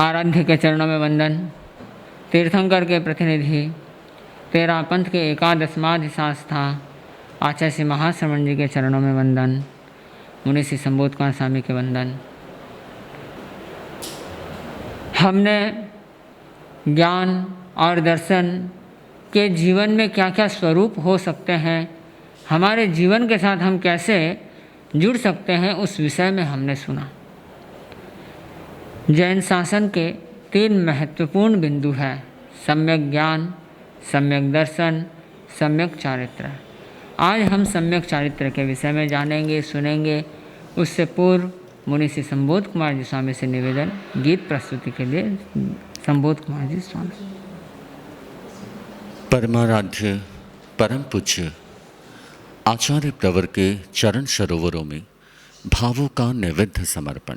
आराध्य के चरणों में वंदन। तीर्थंकर के प्रतिनिधि तेरा पंथ के एकादशमाधि शास्त्रा आचार्य श्री महाश्रवण जी के चरणों में वंदन। मुनि श्री संबोध कुमार स्वामी के वंदन। हमने ज्ञान और दर्शन के जीवन में क्या क्या स्वरूप हो सकते हैं, हमारे जीवन के साथ हम कैसे जुड़ सकते हैं, उस विषय में हमने सुना। जैन शासन के 3 महत्वपूर्ण बिंदु हैं: सम्यक ज्ञान, सम्यक दर्शन, सम्यक चारित्र। आज हम सम्यक चारित्र के विषय में जानेंगे, सुनेंगे। उससे पूर्व मुनि श्री संबोध कुमार जी स्वामी से निवेदन, गीत प्रस्तुति के लिए संबोध कुमार जी स्वामी। परमाराध्य परम पूज्य आचार्य प्रवर के चरण सरोवरों में भावों का नैवेद्य समर्पण।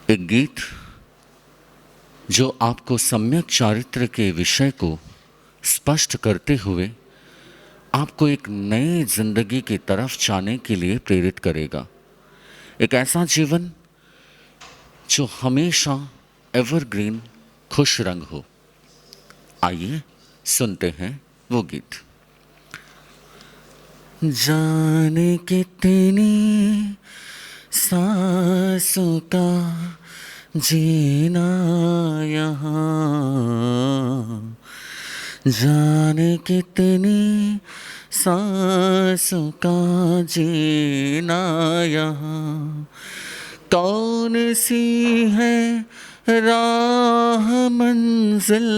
एक गीत जो आपको सम्यक चारित्र के विषय को स्पष्ट करते हुए आपको एक नए जिंदगी की तरफ जाने के लिए प्रेरित करेगा। एक ऐसा जीवन जो हमेशा एवरग्रीन खुश रंग हो। आइए सुनते हैं वो गीत। जाने कितनी सांसों का जीना यहाँ, जाने कितनी सांसों का जीना यहाँ, कौन सी है राह मंजिल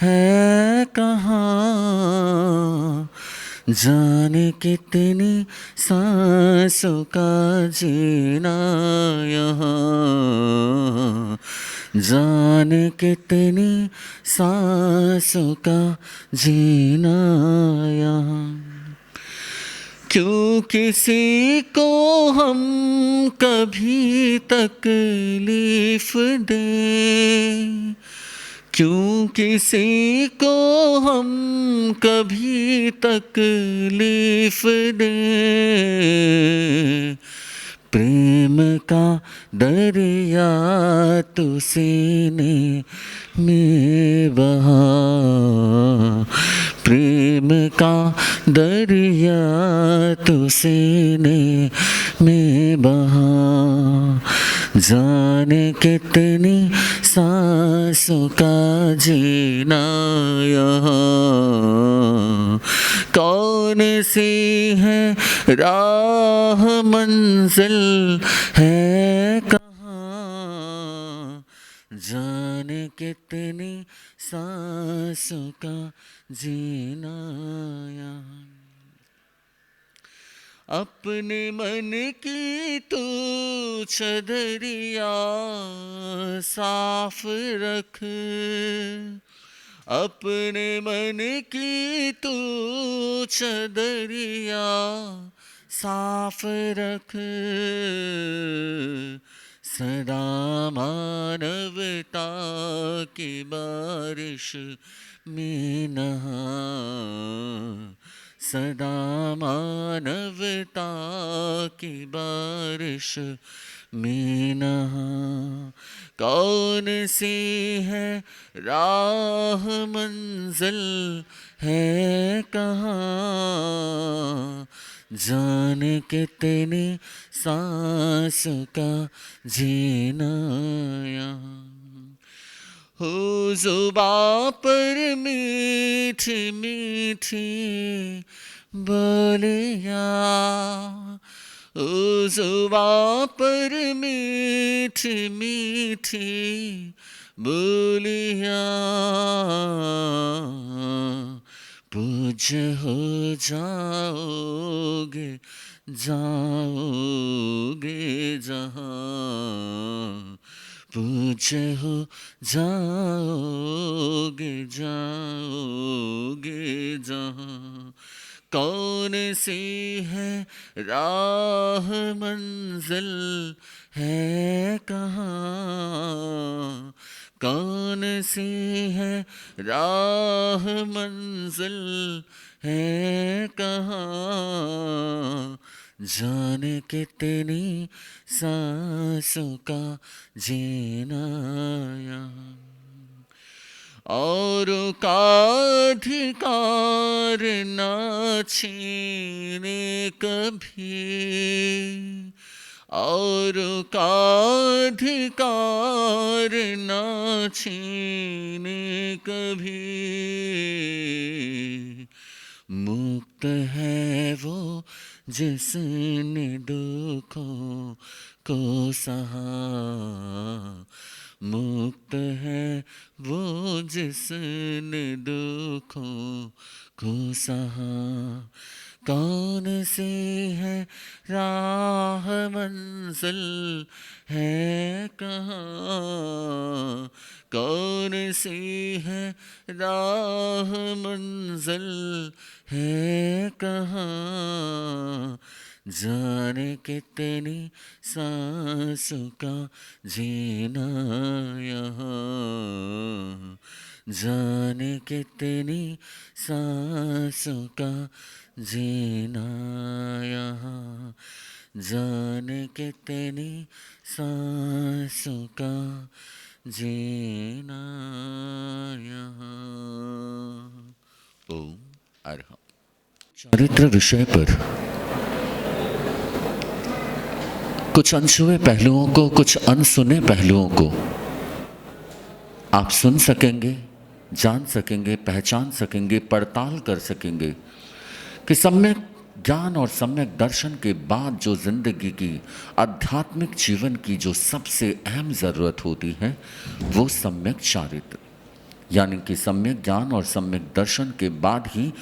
है कहाँ, जाने कितनी सांसों का जीना यहाँ, जाने कितनी सांसों का जीना यहाँ। क्यों किसी को हम कभी तकलीफ दें, क्यों किसी को हम कभी तकलीफ दें, प्रेम का दरिया तो सीने में बहा, प्रेम का दरिया तो सीने में बहा, जाने कितनी सांसों का जीना यहाँ, कौन सी है राह मंजिल है कहाँ, जाने कितनी सांसों का जीना यहाँ। अपने मन की तू छदरिया साफ रख, अपने मन की तू छदरिया साफ रख, सदा मानवता की बारिश में नहा, सदा मानवता की बारिश में नहा, कौन सी है राह मंजिल है कहाँ, जाने कितनी सांसों का जीना यहाँ। हो ज़ुबां पर मीठी मीठी बोलियाँ, हो ज़ुबां पर मीठी मीठी बोलियाँ, पूज्य हो जाओगे जाओगे जहाँ, पूज्य हो जाओगे जाओगे जहाँ, कौन सी है राह मंजिल है कहाँ, कौन सी है राह मंजिल है कहाँ, जाने कितनी सांसों का जीना यहाँ, और का अधिकार न छीने कभी, और का अधिकार न छीने कभी। मुक्त है वो जिसने दुखों को सहा, मुक्त है वो जिसने दुखों को सहा। कौन सी है राह मंजिल है कहाँ, कौन सी है राह मंजिल है कहाँ, जाने कितनी सांसों का जीना यहाँ, जाने कितनी सांसों का जीना यहाँ, जाने कितनी सांसों का जीना यहाँ। ओम अर्हम्। चारित्र विषय पर कुछ अनछुए पहलुओं को, कुछ अनसुने पहलुओं को आप सुन सकेंगे, जान सकेंगे, पहचान सकेंगे, पड़ताल कर सकेंगे कि सम्यक ज्ञान और सम्यक दर्शन के बाद जो जिंदगी की आध्यात्मिक जीवन की जो सबसे अहम ज़रूरत होती है वो सम्यक चारित्र, यानी कि सम्यक ज्ञान और सम्यक दर्शन के बाद ही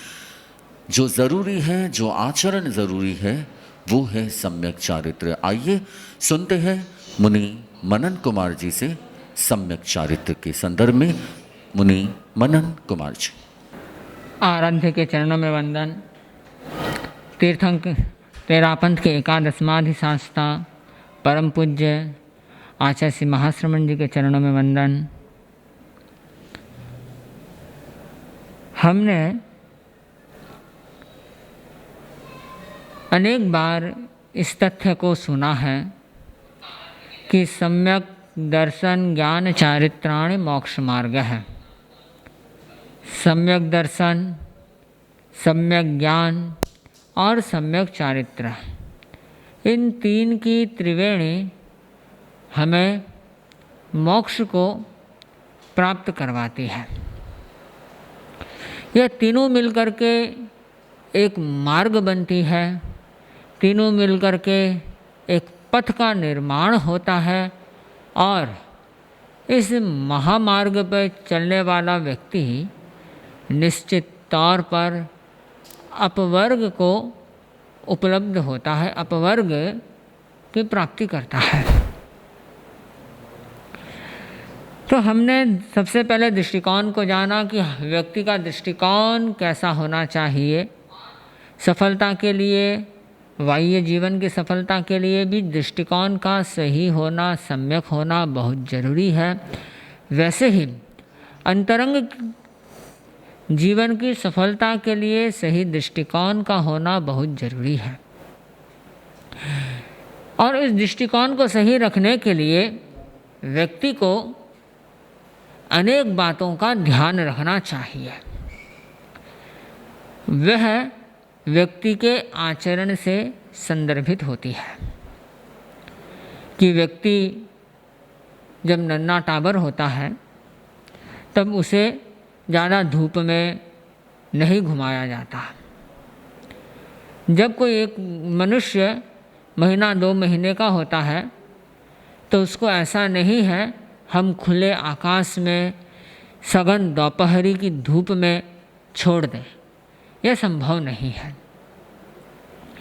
जो ज़रूरी है, जो आचरण ज़रूरी है वो है सम्यक चारित्र। आइए सुनते हैं मुनि मनन कुमार जी से सम्यक चारित्र के संदर्भ में। मुनि मनन कुमार जी। आराध्य के चरणों में वंदन। तीर्थंक तेरापंथ के एकादशमाधि शास्ता परम पूज्य आचार्य श्री महाश्रमण जी के चरणों में वंदन। हमने अनेक बार इस तथ्य को सुना है कि सम्यक दर्शन ज्ञान चारित्राणि मोक्ष मार्ग है। सम्यक दर्शन, सम्यक ज्ञान और सम्यक चारित्र, इन तीन की त्रिवेणी हमें मोक्ष को प्राप्त करवाती है। यह तीनों मिलकर के एक मार्ग बनती है, तीनों मिलकर के एक पथ का निर्माण होता है और इस महामार्ग पर चलने वाला व्यक्ति निश्चित तौर पर अपवर्ग को उपलब्ध होता है, अपवर्ग की प्राप्ति करता है। तो हमने सबसे पहले दृष्टिकोण को जाना कि व्यक्ति का दृष्टिकोण कैसा होना चाहिए। सफलता के लिए, बाह्य जीवन की सफलता के लिए भी दृष्टिकोण का सही होना, सम्यक होना बहुत ज़रूरी है। वैसे ही अंतरंग जीवन की सफलता के लिए सही दृष्टिकोण का होना बहुत ज़रूरी है। और इस दृष्टिकोण को सही रखने के लिए व्यक्ति को अनेक बातों का ध्यान रखना चाहिए। वह व्यक्ति के आचरण से संदर्भित होती है कि व्यक्ति जब नन्हा टाबर होता है तब उसे ज़्यादा धूप में नहीं घुमाया जाता। जब कोई एक मनुष्य महीना 2 महीने का होता है तो उसको ऐसा नहीं है हम खुले आकाश में सघन दोपहरी की धूप में छोड़ दें, यह संभव नहीं है।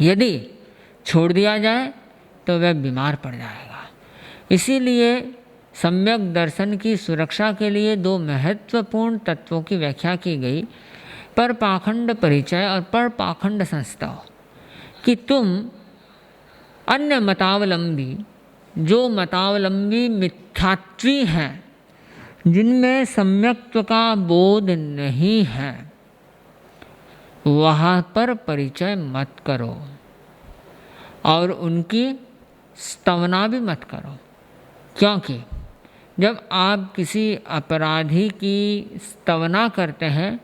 यदि छोड़ दिया जाए तो वह बीमार पड़ जाएगा। इसीलिए सम्यक दर्शन की सुरक्षा के लिए 2 महत्वपूर्ण तत्वों की व्याख्या की गई, पर पाखंड परिचय और पर पाखंड संस्थाओं, कि तुम अन्य मतावलंबी, जो मतावलंबी मिथ्यात्वी हैं, जिनमें सम्यक्त्व का बोध नहीं है, वहाँ पर परिचय मत करो। और उनकी स्तवना भी मत करो, क्योंकि जब आप किसी अपराधी की स्तवना करते हैं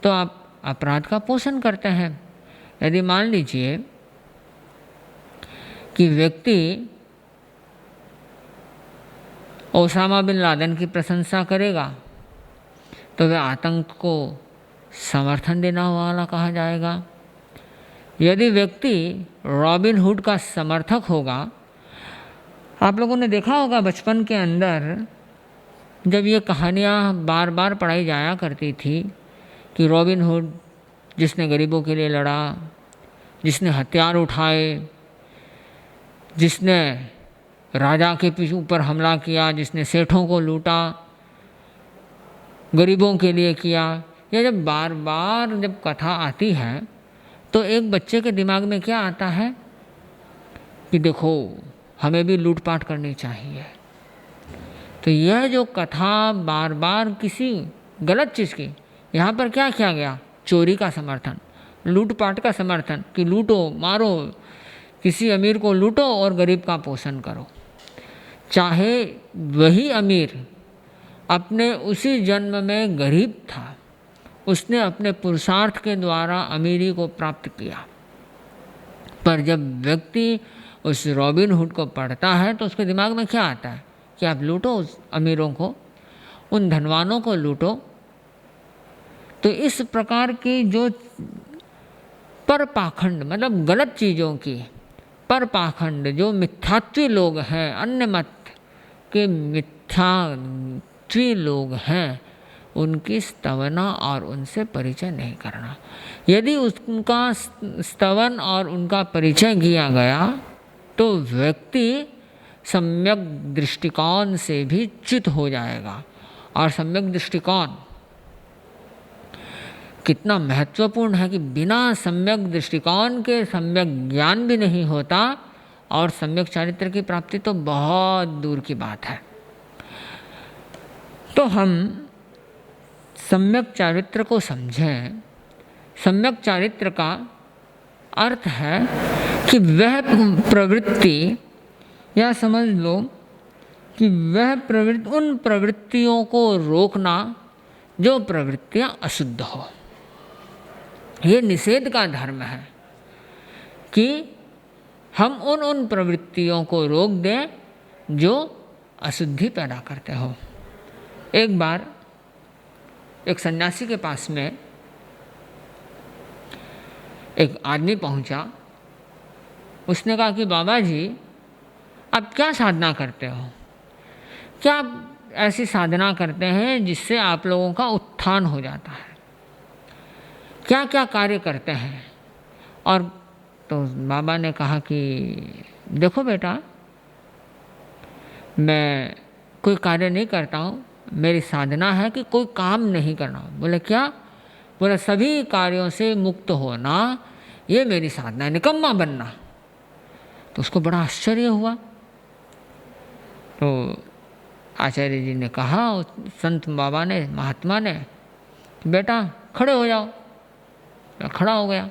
तो आप अपराध का पोषण करते हैं। यदि मान लीजिए कि व्यक्ति ओसामा बिन लादेन की प्रशंसा करेगा तो वह आतंक को समर्थन देने वाला कहा जाएगा। यदि व्यक्ति रॉबिन हुड का समर्थक होगा, आप लोगों ने देखा होगा बचपन के अंदर जब ये कहानियाँ बार बार पढ़ाई जाया करती थी कि रॉबिन हुड जिसने गरीबों के लिए लड़ा, जिसने हथियार उठाए, जिसने राजा के ऊपर हमला किया, जिसने सेठों को लूटा, गरीबों के लिए किया। यह जब बार बार जब कथा आती है तो एक बच्चे के दिमाग में क्या आता है कि देखो हमें भी लूटपाट करनी चाहिए। तो यह जो कथा बार बार किसी गलत चीज़ की, यहाँ पर क्या किया गया? चोरी का समर्थन, लूटपाट का समर्थन कि लूटो मारो, किसी अमीर को लूटो और गरीब का पोषण करो, चाहे वही अमीर अपने उसी जन्म में गरीब था, उसने अपने पुरुषार्थ के द्वारा अमीरी को प्राप्त किया। पर जब व्यक्ति उस रॉबिन हुड को पढ़ता है तो उसके दिमाग में क्या आता है कि आप लूटो उस अमीरों को, उन धनवानों को लूटो। तो इस प्रकार की जो परपाखंड मतलब गलत चीज़ों की परपाखंड जो मिथ्यात्वी लोग हैं, अन्य मत के मिथ्यात्वी लोग हैं, उनकी स्तवना और उनसे परिचय नहीं करना। यदि उनका स्तवन और उनका परिचय किया गया तो व्यक्ति सम्यक दृष्टिकोण से भी च्युत हो जाएगा। और सम्यक दृष्टिकोण कितना महत्वपूर्ण है कि बिना सम्यक दृष्टिकोण के सम्यक ज्ञान भी नहीं होता और सम्यक चारित्र की प्राप्ति तो बहुत दूर की बात है। तो हम सम्यक चारित्र को समझें। सम्यक चारित्र का अर्थ है कि वह प्रवृत्ति, या समझ लो कि वह प्रवृत्ति, उन प्रवृत्तियों को रोकना जो प्रवृत्तियां अशुद्ध हो। ये निषेध का धर्म है कि हम उन प्रवृत्तियों को रोक दें जो अशुद्धि पैदा करते हो। एक बार एक सन्यासी के पास में एक आदमी पहुंचा। उसने कहा कि बाबा जी आप क्या साधना करते हो? क्या आप ऐसी साधना करते हैं जिससे आप लोगों का उत्थान हो जाता है? क्या क्या कार्य करते हैं? और तो बाबा ने कहा कि देखो बेटा, मैं कोई कार्य नहीं करता हूँ, मेरी साधना है कि कोई काम नहीं करना। बोले क्या? बोले सभी कार्यों से मुक्त होना, ये मेरी साधना है, निकम्मा बनना। तो उसको बड़ा आश्चर्य हुआ। तो आचार्य जी ने कहा, संत बाबा ने, महात्मा ने, बेटा खड़े हो जाओ। खड़ा हो गया।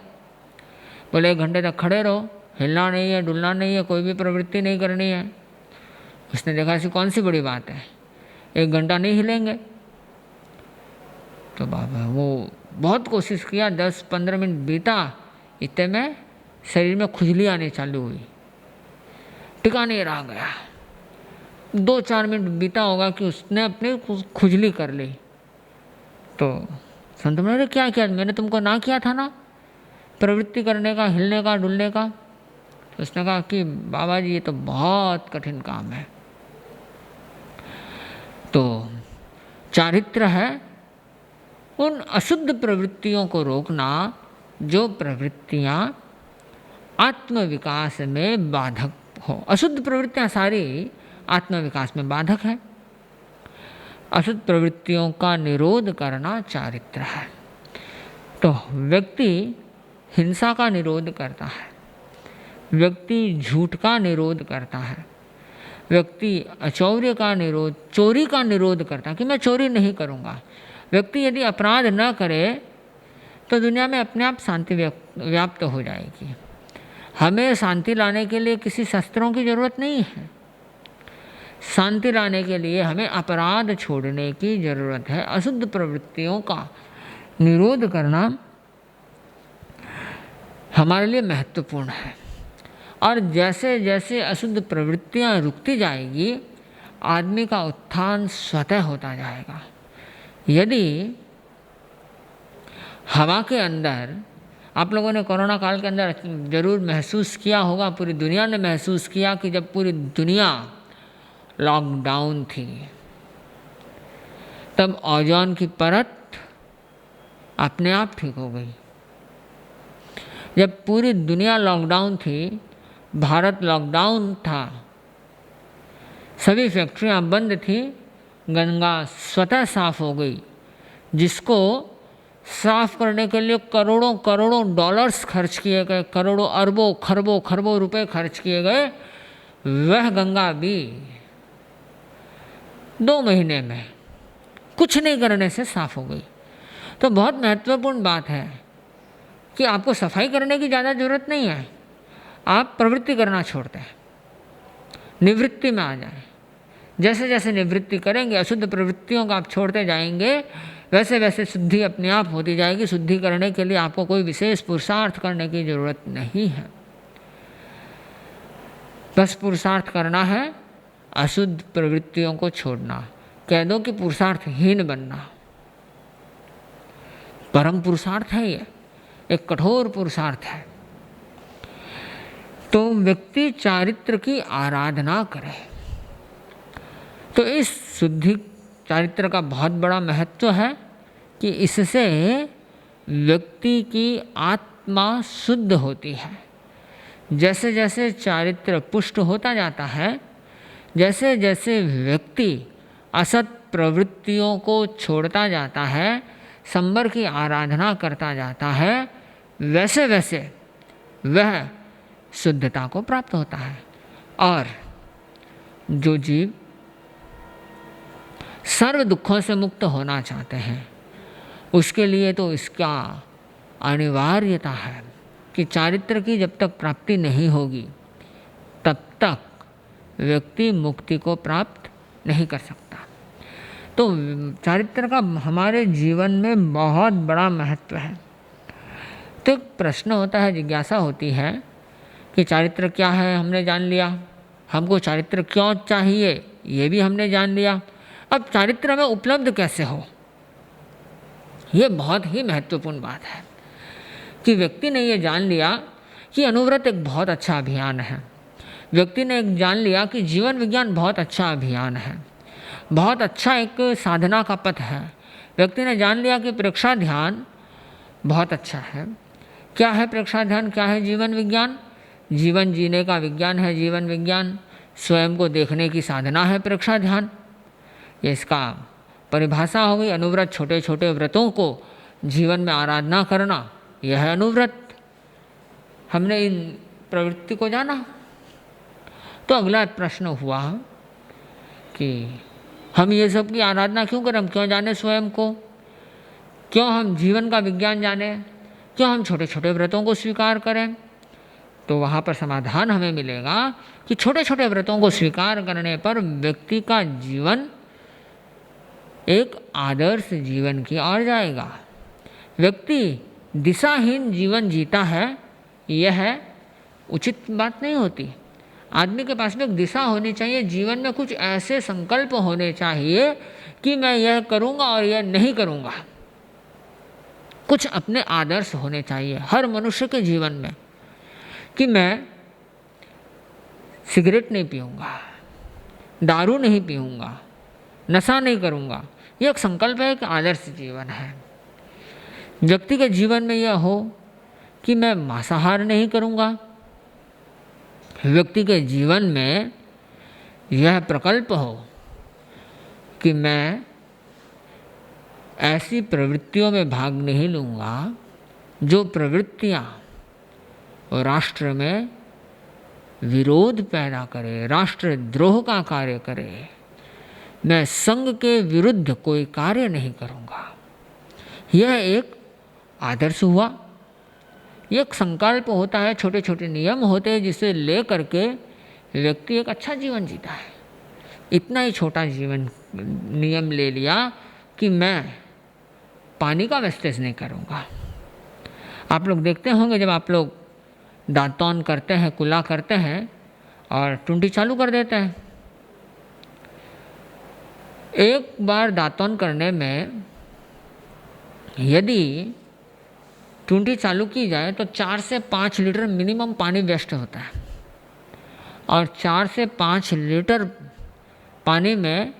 बोले 1 घंटे तक खड़े रहो, हिलना नहीं है, डुलना नहीं है, कोई भी प्रवृत्ति नहीं करनी है। उसने देखा ऐसी कौन सी बड़ी बात है, 1 घंटा नहीं हिलेंगे। तो बाबा वो बहुत कोशिश किया, 10-15 मिनट बीता, इतने में शरीर में खुजली आनी चालू हुई, टिका नहीं रहा गया। 2-4 मिनट बीता होगा कि उसने अपनी खुजली कर ली। तो संत ने क्या किया? मैंने तुमको ना किया था ना प्रवृत्ति करने का, हिलने का, डुलने का। तो उसने कहा कि बाबा जी ये तो बहुत कठिन काम है। तो चारित्र है उन अशुद्ध प्रवृत्तियों को रोकना जो प्रवृत्तियां आत्मविकास में बाधक हो। अशुद्ध प्रवृत्तियां सारी आत्मविकास में बाधक है। अशुद्ध प्रवृत्तियों का निरोध करना चारित्र है। तो व्यक्ति हिंसा का निरोध करता है, व्यक्ति झूठ का निरोध करता है, व्यक्ति अचौर्य का निरोध, चोरी का निरोध करता है कि मैं चोरी नहीं करूँगा। व्यक्ति यदि अपराध न करे तो दुनिया में अपने आप शांति व्याप्त हो जाएगी। हमें शांति लाने के लिए किसी शस्त्रों की ज़रूरत नहीं है। शांति लाने के लिए हमें अपराध छोड़ने की ज़रूरत है। अशुद्ध प्रवृत्तियों का निरोध करना हमारे लिए महत्वपूर्ण है। और जैसे जैसे अशुद्ध प्रवृत्तियाँ रुकती जाएगी, आदमी का उत्थान स्वतः होता जाएगा। यदि हवा के अंदर, आप लोगों ने कोरोना काल के अंदर ज़रूर महसूस किया होगा, पूरी दुनिया ने महसूस किया कि जब पूरी दुनिया लॉकडाउन थी तब ओजोन की परत अपने आप ठीक हो गई। जब पूरी दुनिया लॉकडाउन थी, भारत लॉकडाउन था, सभी फैक्ट्रियां बंद थी, गंगा स्वतः साफ हो गई। जिसको साफ करने के लिए करोड़ों करोड़ों डॉलर्स खर्च किए गए, करोड़ों अरबों खरबों खरबों रुपए खर्च किए गए, वह गंगा भी 2 महीने में कुछ नहीं करने से साफ हो गई। तो बहुत महत्वपूर्ण बात है कि आपको सफाई करने की ज़्यादा ज़रूरत नहीं है। आप प्रवृत्ति करना छोड़ते हैं, निवृत्ति में आ जाएं। जैसे जैसे निवृत्ति करेंगे, अशुद्ध प्रवृत्तियों का आप छोड़ते जाएंगे, वैसे वैसे शुद्धि अपने आप होती जाएगी। शुद्धि करने के लिए आपको कोई विशेष पुरुषार्थ करने की ज़रूरत नहीं है। बस पुरुषार्थ करना है अशुद्ध प्रवृत्तियों को छोड़ना। कह दो कि पुरुषार्थहीन बनना परम पुरुषार्थ है। ये एक कठोर पुरुषार्थ है। तो व्यक्ति चारित्र की आराधना करे। तो इस शुद्धि चारित्र का बहुत बड़ा महत्व है कि इससे व्यक्ति की आत्मा शुद्ध होती है। जैसे जैसे चारित्र पुष्ट होता जाता है, जैसे जैसे व्यक्ति असत प्रवृत्तियों को छोड़ता जाता है, संबर की आराधना करता जाता है, वैसे वैसे वह शुद्धता को प्राप्त होता है। और जो जीव सर्व दुखों से मुक्त होना चाहते हैं, उसके लिए तो इसका अनिवार्यता है कि चारित्र की जब तक प्राप्ति नहीं होगी तब तक व्यक्ति मुक्ति को प्राप्त नहीं कर सकता। तो चारित्र का हमारे जीवन में बहुत बड़ा महत्व है। तो एक प्रश्न होता है, जिज्ञासा होती है कि चारित्र क्या है, हमने जान लिया। हमको चारित्र क्यों चाहिए, ये भी हमने जान लिया। अब चारित्र हमें उपलब्ध कैसे हो, ये बहुत ही महत्वपूर्ण बात है कि व्यक्ति ने ये जान लिया कि अनुव्रत एक बहुत अच्छा अभियान है। व्यक्ति ने एक जान लिया कि जीवन विज्ञान बहुत अच्छा अभियान है, बहुत अच्छा एक साधना का पथ है। व्यक्ति ने जान लिया कि प्रेक्षा ध्यान बहुत अच्छा है। क्या है प्रेक्षा ध्यान, क्या है जीवन विज्ञान? जीवन जीने का विज्ञान है जीवन विज्ञान। स्वयं को देखने की साधना है प्रेक्षा ध्यान। ये इसका परिभाषा हो गई। अनुव्रत छोटे छोटे व्रतों को जीवन में आराधना करना, यह है अनुव्रत। हमने इन प्रवृत्ति को जाना। तो अगला प्रश्न हुआ कि हम ये सब की आराधना क्यों करें, हम क्यों जाने स्वयं को, क्यों हम जीवन का विज्ञान जाने, क्यों हम छोटे छोटे व्रतों को स्वीकार करें? तो वहाँ पर समाधान हमें मिलेगा कि छोटे छोटे व्रतों को स्वीकार करने पर व्यक्ति का जीवन एक आदर्श जीवन की ओर जाएगा। व्यक्ति दिशाहीन जीवन जीता है, यह उचित बात नहीं होती। आदमी के पास में एक दिशा होनी चाहिए, जीवन में कुछ ऐसे संकल्प होने चाहिए कि मैं यह करूँगा और यह नहीं करूँगा। कुछ अपने आदर्श होने चाहिए हर मनुष्य के जीवन में कि मैं सिगरेट नहीं पीऊँगा, दारू नहीं पीऊँगा, नशा नहीं करूँगा। यह एक संकल्प है, एक आदर्श जीवन है। व्यक्ति के जीवन में यह हो कि मैं मांसाहार नहीं करूँगा। व्यक्ति के जीवन में यह प्रकल्प हो कि मैं ऐसी प्रवृत्तियों में भाग नहीं लूँगा जो प्रवृत्तियाँ राष्ट्र में विरोध पैदा करे, राष्ट्रद्रोह का कार्य करे। मैं संघ के विरुद्ध कोई कार्य नहीं करूँगा। यह एक आदर्श हुआ, ये एक संकल्प होता है, छोटे छोटे नियम होते हैं जिसे ले करके व्यक्ति एक अच्छा जीवन जीता है। इतना ही छोटा जीवन नियम ले लिया कि मैं पानी का वेस्टेज नहीं करूँगा। आप लोग देखते होंगे जब आप लोग दांतौन करते हैं, कुल्ला करते हैं और टुंटी चालू कर देते हैं, एक बार दांतौन करने में यदि टुंटी चालू की जाए तो 4 से 5 लीटर मिनिमम पानी वेस्ट होता है। और 4 से 5 लीटर पानी में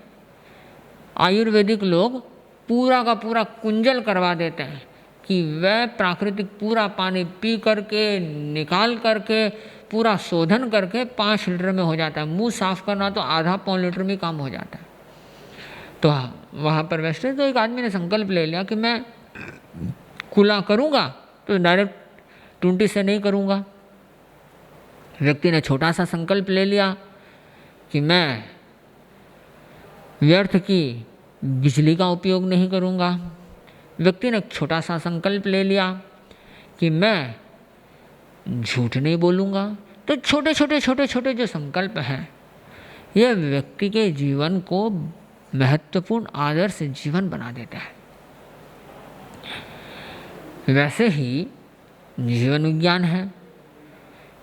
आयुर्वेदिक लोग पूरा का पूरा कुंजल करवा देते हैं कि वह प्राकृतिक पूरा पानी पी करके निकाल करके पूरा शोधन करके 5 लीटर में हो जाता है। मुंह साफ करना तो आधा पौन लीटर में काम हो जाता है। तो वहाँ पर वेस्टेज, तो एक आदमी ने संकल्प ले लिया कि मैं कुल्ला करूँगा तो डायरेक्ट टुंटी से नहीं करूँगा। व्यक्ति ने छोटा सा संकल्प ले लिया कि मैं व्यर्थ की बिजली का उपयोग नहीं करूँगा। व्यक्ति ने छोटा सा संकल्प ले लिया कि मैं झूठ नहीं बोलूँगा। तो छोटे छोटे जो संकल्प हैं यह व्यक्ति के जीवन को महत्वपूर्ण आदर्श जीवन बना देता है। वैसे ही जीवन विज्ञान है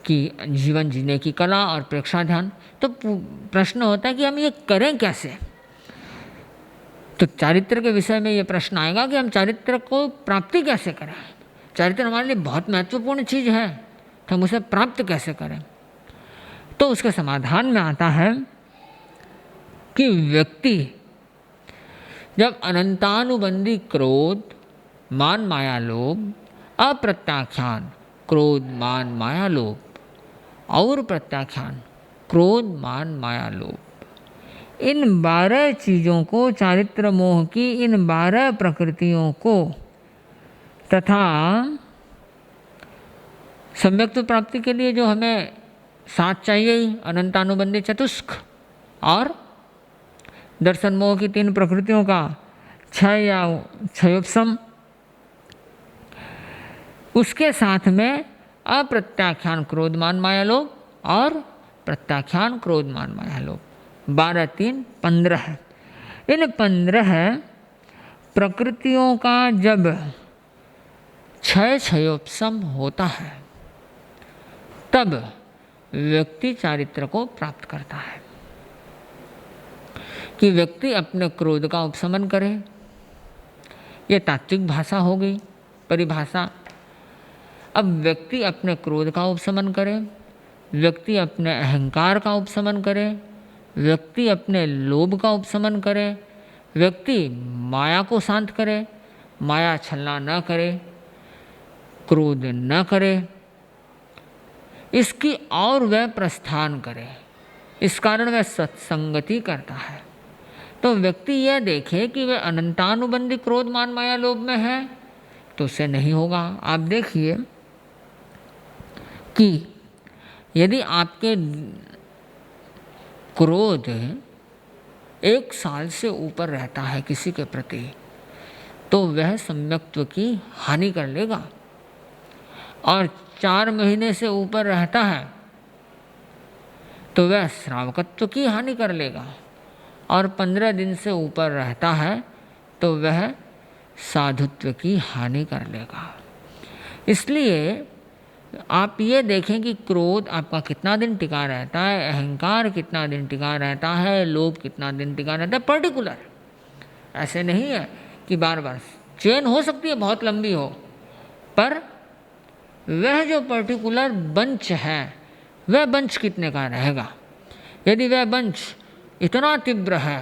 कि जीवन जीने की कला और प्रेक्षा ध्यान। तो प्रश्न होता है कि हम ये करें कैसे। तो चारित्र के विषय में ये प्रश्न आएगा कि हम चारित्र को प्राप्ति कैसे करें। चारित्र हमारे लिए बहुत महत्वपूर्ण चीज़ है, तो हम उसे प्राप्त कैसे करें। तो उसके समाधान में आता है कि व्यक्ति जब अनंतानुबंधी क्रोध, मान, माया, लोभ, अप्रत्याख्यान क्रोध, मान, माया, लोभ और प्रत्याख्यान क्रोध, मान, माया, लोभ, इन 12 चीज़ों को, चारित्र मोह की इन 12 प्रकृतियों को तथा सम्यक्त प्राप्ति के लिए जो हमें साथ चाहिए ही, अनंतानुबंधी चतुष्क और दर्शन मोह की 3 प्रकृतियों का क्षय या क्षयोपशम, उसके साथ में अप्रत्याख्यान क्रोध, मान, माया, लोभ और प्रत्याख्यान क्रोध, मान, माया, लोभ, 12, 3, 15। इन 15 प्रकृतियों का जब क्षयोपशम होता है तब व्यक्ति चारित्र को प्राप्त करता है। कि व्यक्ति अपने क्रोध का उपशमन करे, ये तात्विक भाषा हो गई, परिभाषा। अब व्यक्ति अपने क्रोध का उपशमन करे, व्यक्ति अपने अहंकार का उपशमन करे, व्यक्ति अपने लोभ का उपशमन करे, व्यक्ति माया को शांत करे, माया छलना न करे, क्रोध न करे, इसकी और वह प्रस्थान करे। इस कारण वह सत्संगति करता है। तो व्यक्ति यह देखे कि वह अनंतानुबंधी क्रोध, मान, माया, लोभ में है तो उससे नहीं होगा। आप देखिए कि यदि आपके क्रोध 1 साल से ऊपर रहता है किसी के प्रति तो वह सम्यक्त्व की हानि कर लेगा, और 4 महीने से ऊपर रहता है तो वह श्रावकत्व की हानि कर लेगा, और 15 दिन से ऊपर रहता है तो वह साधुत्व की हानि कर लेगा। इसलिए आप ये देखें कि क्रोध आपका कितना दिन टिका रहता है, अहंकार कितना दिन टिका रहता है, लोभ कितना दिन टिका रहता है, पर्टिकुलर। ऐसे नहीं है कि बार बार चेन हो सकती है बहुत लंबी हो, पर वह जो पर्टिकुलर बंच है वह बंच कितने का रहेगा। यदि वह बंच इतना तीव्र है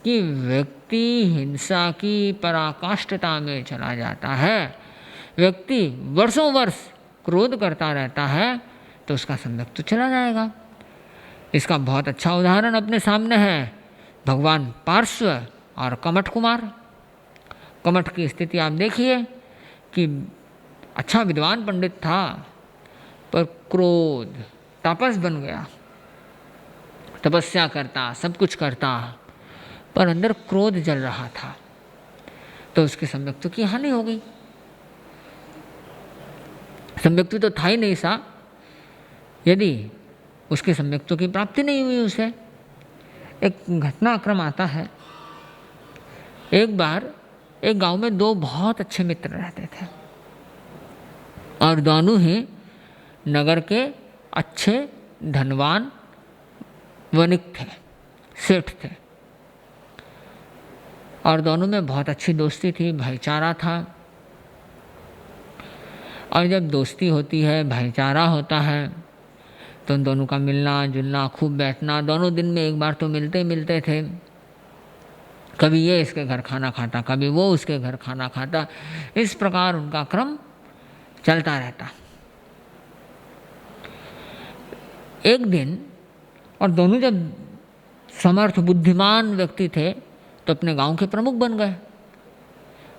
कि व्यक्ति हिंसा की पराकाष्ठता में चला जाता है, व्यक्ति वर्षों वर्ष क्रोध करता रहता है, तो उसका सम्यक्त चला जाएगा। इसका बहुत अच्छा उदाहरण अपने सामने है भगवान पार्श्व और कमठ कुमार। कमठ की स्थिति आप देखिए कि अच्छा विद्वान पंडित था, पर क्रोध तापस बन गया, तपस्या करता, सब कुछ करता, पर अंदर क्रोध जल रहा था, तो उसके सम्यक्त की हानि हो गई। सम्यक्त्व तो था ही नहीं सा, यदि उसके सम्यक्त्व की प्राप्ति नहीं हुई उसे। एक घटनाक्रम आता है, एक बार एक गांव में दो बहुत अच्छे मित्र रहते थे और दोनों ही नगर के अच्छे धनवान वणिक थे, सेठ थे, और दोनों में बहुत अच्छी दोस्ती थी, भाईचारा था। और जब दोस्ती होती है, भाईचारा होता है, तो उन दोनों का मिलना जुलना, खूब बैठना, दोनों दिन में एक बार तो मिलते मिलते थे। कभी ये इसके घर खाना खाता, कभी वो उसके घर खाना खाता, इस प्रकार उनका क्रम चलता रहता। एक दिन, और दोनों जब समर्थ बुद्धिमान व्यक्ति थे तो अपने गांव के प्रमुख बन गए।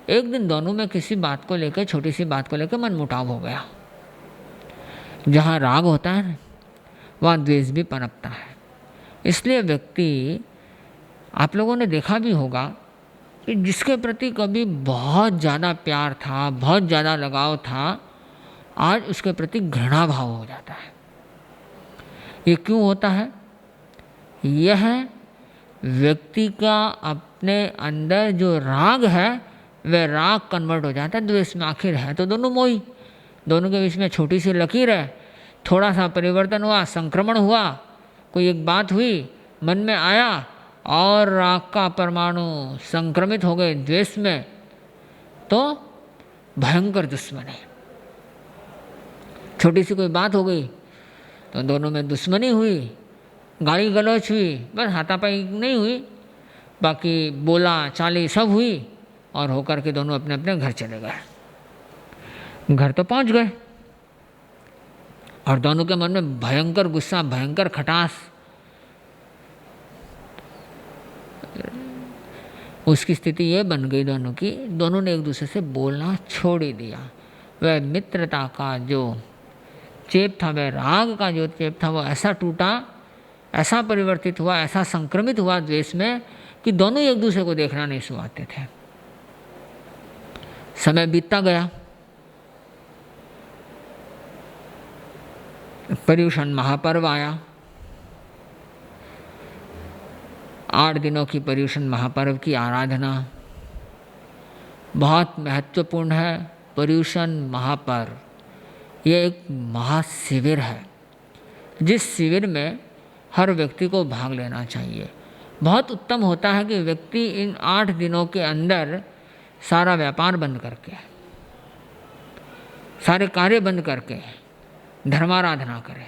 एक दिन दोनों में किसी बात को लेकर, छोटी सी बात को लेकर मनमुटाव हो गया। जहाँ राग होता है ना, वहाँ द्वेष भी पनपता है। इसलिए व्यक्ति, आप लोगों ने देखा भी होगा कि जिसके प्रति कभी बहुत ज़्यादा प्यार था, बहुत ज़्यादा लगाव था, आज उसके प्रति घृणा भाव हो जाता है। ये क्यों होता है? यह व्यक्ति का अपने अंदर जो राग है वह राग कन्वर्ट हो जाता है द्वेष में। आखिर है तो दोनों मोही, दोनों के बीच में छोटी सी लकीर है, थोड़ा सा परिवर्तन हुआ, संक्रमण हुआ, कोई एक बात हुई, मन में आया और राग का परमाणु संक्रमित हो गए द्वेष में, तो भयंकर दुश्मनी। छोटी सी कोई बात हो गई तो दोनों में दुश्मनी हुई, गाली गलौच हुई, बस हाथापाई नहीं हुई, बाकी बोला चाली सब हुई, और होकर के दोनों अपने अपने घर चले गए। घर तो पहुंच गए और दोनों के मन में भयंकर गुस्सा, भयंकर खटास। उसकी स्थिति ये बन गई दोनों की, दोनों ने एक दूसरे से बोलना छोड़ ही दिया। वह मित्रता का जो चेप था, वह राग का जो चेप था, वो ऐसा टूटा, ऐसा परिवर्तित हुआ, ऐसा संक्रमित हुआ द्वेष में कि दोनों एक दूसरे को देखना नहीं सुहाते थे। समय बीतता गया, पर्युषण महापर्व आया। 8 दिनों की पर्युषण महापर्व की आराधना बहुत महत्वपूर्ण है। पर्युषण महापर्व ये एक महाशिविर है, जिस शिविर में हर व्यक्ति को भाग लेना चाहिए। बहुत उत्तम होता है कि व्यक्ति इन 8 दिनों के अंदर सारा व्यापार बंद करके, सारे कार्य बंद करके धर्माराधना करे।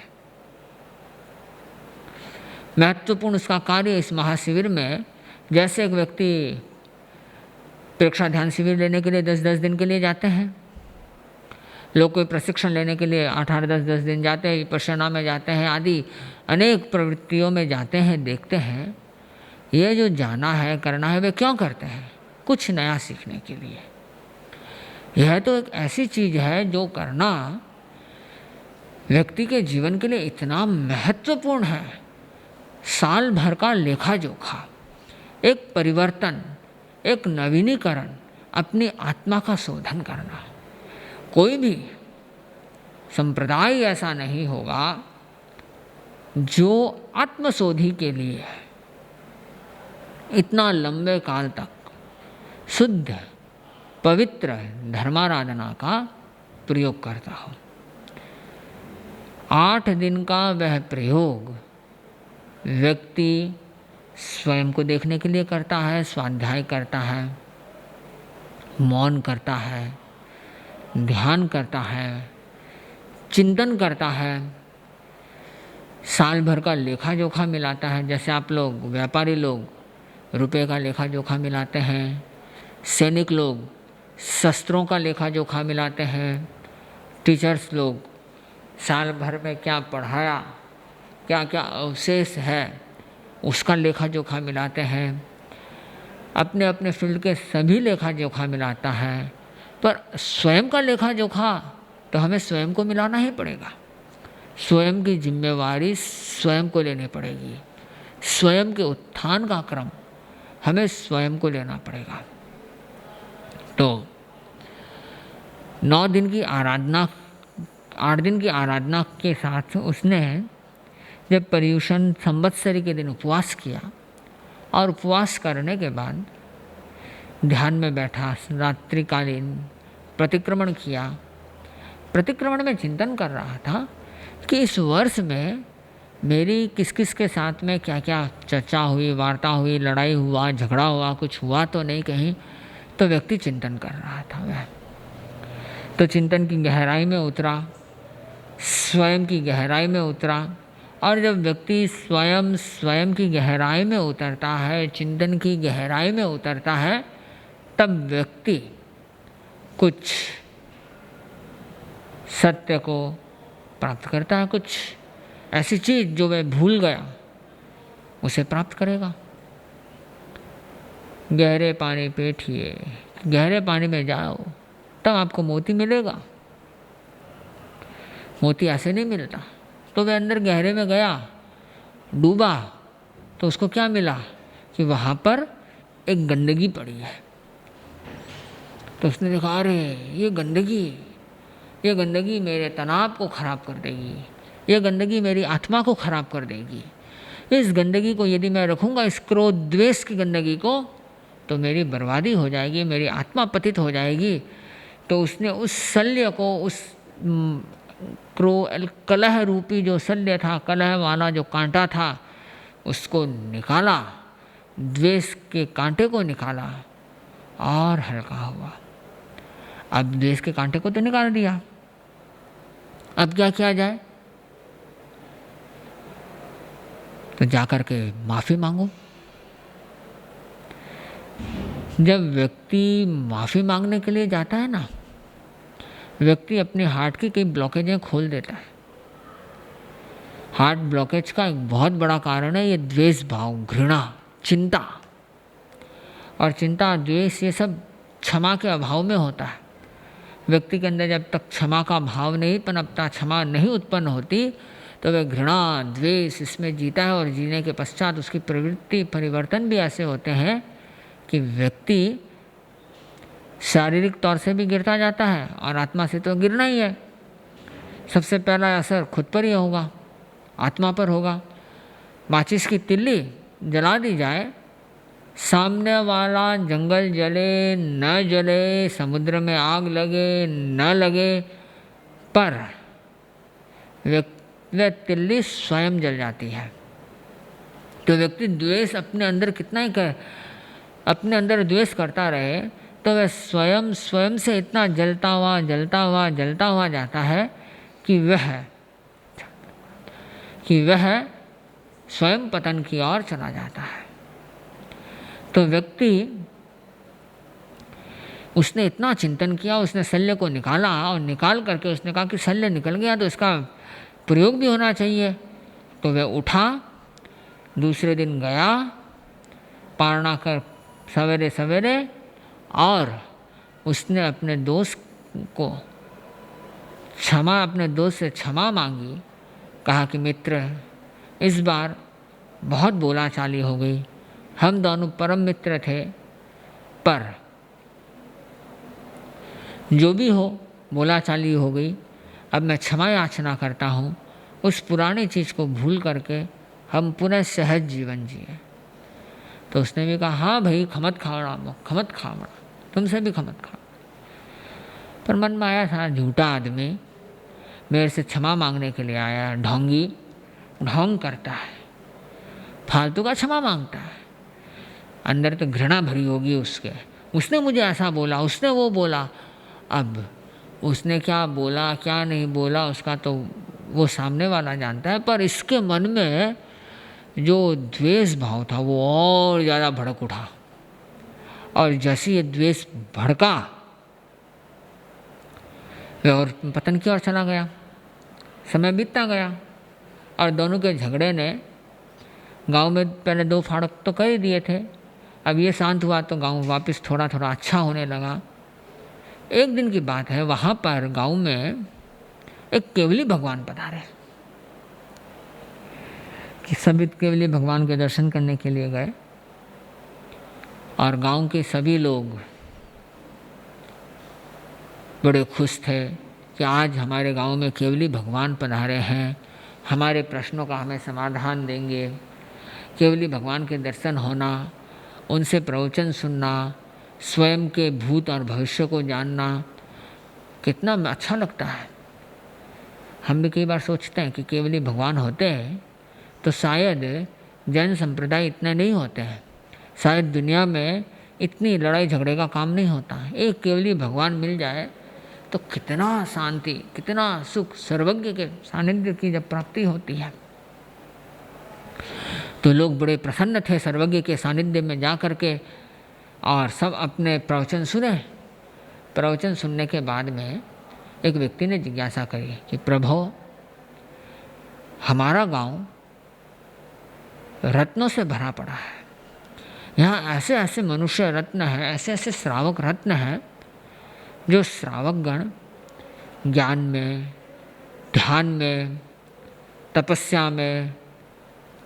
महत्वपूर्ण उसका कार्य इस महाशिविर में, जैसे एक व्यक्ति प्रेक्षा ध्यान शिविर लेने के लिए 10-10 दिन के लिए जाते हैं, लोग कोई प्रशिक्षण लेने के लिए 8-8, 10-10 दिन जाते हैं, विपश्यना में जाते हैं, आदि अनेक प्रवृत्तियों में जाते हैं, देखते हैं। ये जो जाना है, करना है, वे क्यों करते हैं? कुछ नया सीखने के लिए। यह तो एक ऐसी चीज़ है जो करना व्यक्ति के जीवन के लिए इतना महत्वपूर्ण है। साल भर का लेखा जोखा, एक परिवर्तन, एक नवीनीकरण, अपनी आत्मा का शोधन करना। कोई भी संप्रदाय ऐसा नहीं होगा जो आत्मशोधि के लिए इतना लंबे काल तक शुद्ध पवित्र धर्माराधना का प्रयोग करता हो। 8 दिन का वह प्रयोग व्यक्ति स्वयं को देखने के लिए करता है, स्वाध्याय करता है, मौन करता है, ध्यान करता है, चिंतन करता है, साल भर का लेखा जोखा मिलाता है। जैसे आप लोग व्यापारी लोग रुपए का लेखा जोखा मिलाते हैं, सैनिक लोग शस्त्रों का लेखा जोखा मिलाते हैं, टीचर्स लोग साल भर में क्या पढ़ाया, क्या क्या अवशेष है, उसका लेखा जोखा मिलाते हैं। अपने अपने फील्ड के सभी लेखा जोखा मिलाता है, पर स्वयं का लेखा जोखा तो हमें स्वयं को मिलाना ही पड़ेगा। स्वयं की जिम्मेवारी स्वयं को लेनी पड़ेगी। स्वयं के उत्थान का क्रम हमें स्वयं को लेना पड़ेगा। तो 9 दिन की 8 दिन की आराधना के साथ उसने जब पर्युषण संवत्सरी के दिन उपवास किया और उपवास करने के बाद ध्यान में बैठा, रात्रिकालीन प्रतिक्रमण किया। प्रतिक्रमण में चिंतन कर रहा था कि इस वर्ष में मेरी किस किस के साथ में क्या क्या चर्चा हुई, वार्ता हुई, लड़ाई हुआ, झगड़ा हुआ, कुछ हुआ तो नहीं कहीं। तो व्यक्ति चिंतन कर रहा था वह। तो चिंतन की गहराई में उतरा, स्वयं की गहराई में उतरा। और जब व्यक्ति स्वयं की गहराई में उतरता है, चिंतन की गहराई में उतरता है, तब व्यक्ति कुछ सत्य को प्राप्त करता है। कुछ ऐसी चीज़ जो वह भूल गया उसे प्राप्त करेगा। गहरे पानी बैठिए, गहरे पानी में जाओ, तब आपको मोती मिलेगा। मोती ऐसे नहीं मिलता। तो वह अंदर गहरे में गया, डूबा, तो उसको क्या मिला कि वहाँ पर एक गंदगी पड़ी है। तो उसने देखा, अरे ये गंदगी मेरे तनाव को ख़राब कर देगी, ये गंदगी मेरी आत्मा को ख़राब कर देगी। इस गंदगी को यदि मैं रखूँगा, इस क्रोध द्वेष की गंदगी को, तो मेरी बर्बादी हो जाएगी, मेरी आत्मा पतित हो जाएगी। तो उसने उस शल्य को, उस कलह रूपी जो शल्य था, कलह वाला जो कांटा था, उसको निकाला, द्वेष के कांटे को निकाला और हल्का हुआ। अब द्वेष के कांटे को तो निकाल दिया, अब क्या किया जाए? तो जाकर के माफ़ी मांगो। जब व्यक्ति माफ़ी मांगने के लिए जाता है ना, व्यक्ति अपने हार्ट की कई ब्लॉकेजें खोल देता है। हार्ट ब्लॉकेज का एक बहुत बड़ा कारण है ये द्वेष भाव, घृणा, चिंता। और चिंता, द्वेष, ये सब क्षमा के अभाव में होता है। व्यक्ति के अंदर जब तक क्षमा का भाव नहीं पनपता, क्षमा नहीं उत्पन्न होती, तो वह घृणा, द्वेष इसमें जीता है। और जीने के पश्चात उसकी प्रवृत्ति परिवर्तन भी ऐसे होते हैं कि व्यक्ति शारीरिक तौर से भी गिरता जाता है और आत्मा से तो गिरना ही है। सबसे पहला असर खुद पर ही होगा, आत्मा पर होगा। माचिस की तिल्ली जला दी जाए, सामने वाला जंगल जले न जले, समुद्र में आग लगे न लगे, पर वह तिल्ली स्वयं जल जाती है। तो व्यक्ति द्वेष अपने अंदर कितना ही अपने अंदर द्वेष करता रहे, तो वह स्वयं से इतना जलता हुआ जाता है कि वह स्वयं पतन की ओर चला जाता है। तो व्यक्ति, उसने इतना चिंतन किया, उसने शल्य को निकाला और निकाल करके उसने कहा कि शल्य निकल गया तो इसका प्रयोग भी होना चाहिए। तो वह उठा, दूसरे दिन गया पारणा कर सवेरे सवेरे, और उसने अपने दोस्त से क्षमा मांगी। कहा कि मित्र, इस बार बहुत बोलाचाली हो गई, हम दोनों परम मित्र थे, पर जो भी हो बोलाचाली हो गई, अब मैं क्षमा याचना करता हूँ। उस पुरानी चीज़ को भूल करके हम पुनः सहज जीवन जिए। तो उसने भी कहा, हाँ भाई, खमत खावड़ा, तुमसे भी खमत खा। पर मन में आया था, झूठा आदमी मेरे से क्षमा मांगने के लिए आया, ढोंग करता है, फालतू का क्षमा मांगता है। अंदर तो घृणा भरी होगी उसने मुझे ऐसा बोला, उसने वो बोला। अब उसने क्या बोला क्या नहीं बोला उसका तो वो सामने वाला जानता है, पर इसके मन में जो द्वेष भाव था वो और ज़्यादा भड़क उठा। और जैसे ये द्वेष भड़का, वह और पतन की ओर चला गया। समय बीतता गया और दोनों के झगड़े ने गांव में पहले 2 फाड़क तो कर ही दिए थे। अब ये शांत हुआ तो गांव वापस थोड़ा थोड़ा अच्छा होने लगा। एक दिन की बात है, वहाँ पर गांव में एक केवली भगवान पधारे कि सभी केवली भगवान के दर्शन करने के लिए गए। और गांव के सभी लोग बड़े खुश थे, कि आज हमारे गांव में केवली भगवान पधारे हैं, हमारे प्रश्नों का हमें समाधान देंगे। केवली भगवान के दर्शन होना, उनसे प्रवचन सुनना, स्वयं के भूत और भविष्य को जानना कितना अच्छा लगता है। हम भी कई बार सोचते हैं कि केवली भगवान होते हैं तो शायद जैन संप्रदाय इतने नहीं होते हैं, शायद दुनिया में इतनी लड़ाई झगड़े का काम नहीं होता है। एक केवली भगवान मिल जाए तो कितना शांति, कितना सुख, सर्वज्ञ के सानिध्य की जब प्राप्ति होती है तो लोग बड़े प्रसन्न थे सर्वज्ञ के सानिध्य में जा कर के, और सब अपने प्रवचन सुने। प्रवचन सुनने के बाद में एक व्यक्ति ने जिज्ञासा करी कि प्रभु, हमारा गांव रत्नों से भरा पड़ा है, यहाँ ऐसे ऐसे मनुष्य रत्न हैं, ऐसे ऐसे श्रावक रत्न हैं जो श्रावक गण ज्ञान में, ध्यान में, तपस्या में,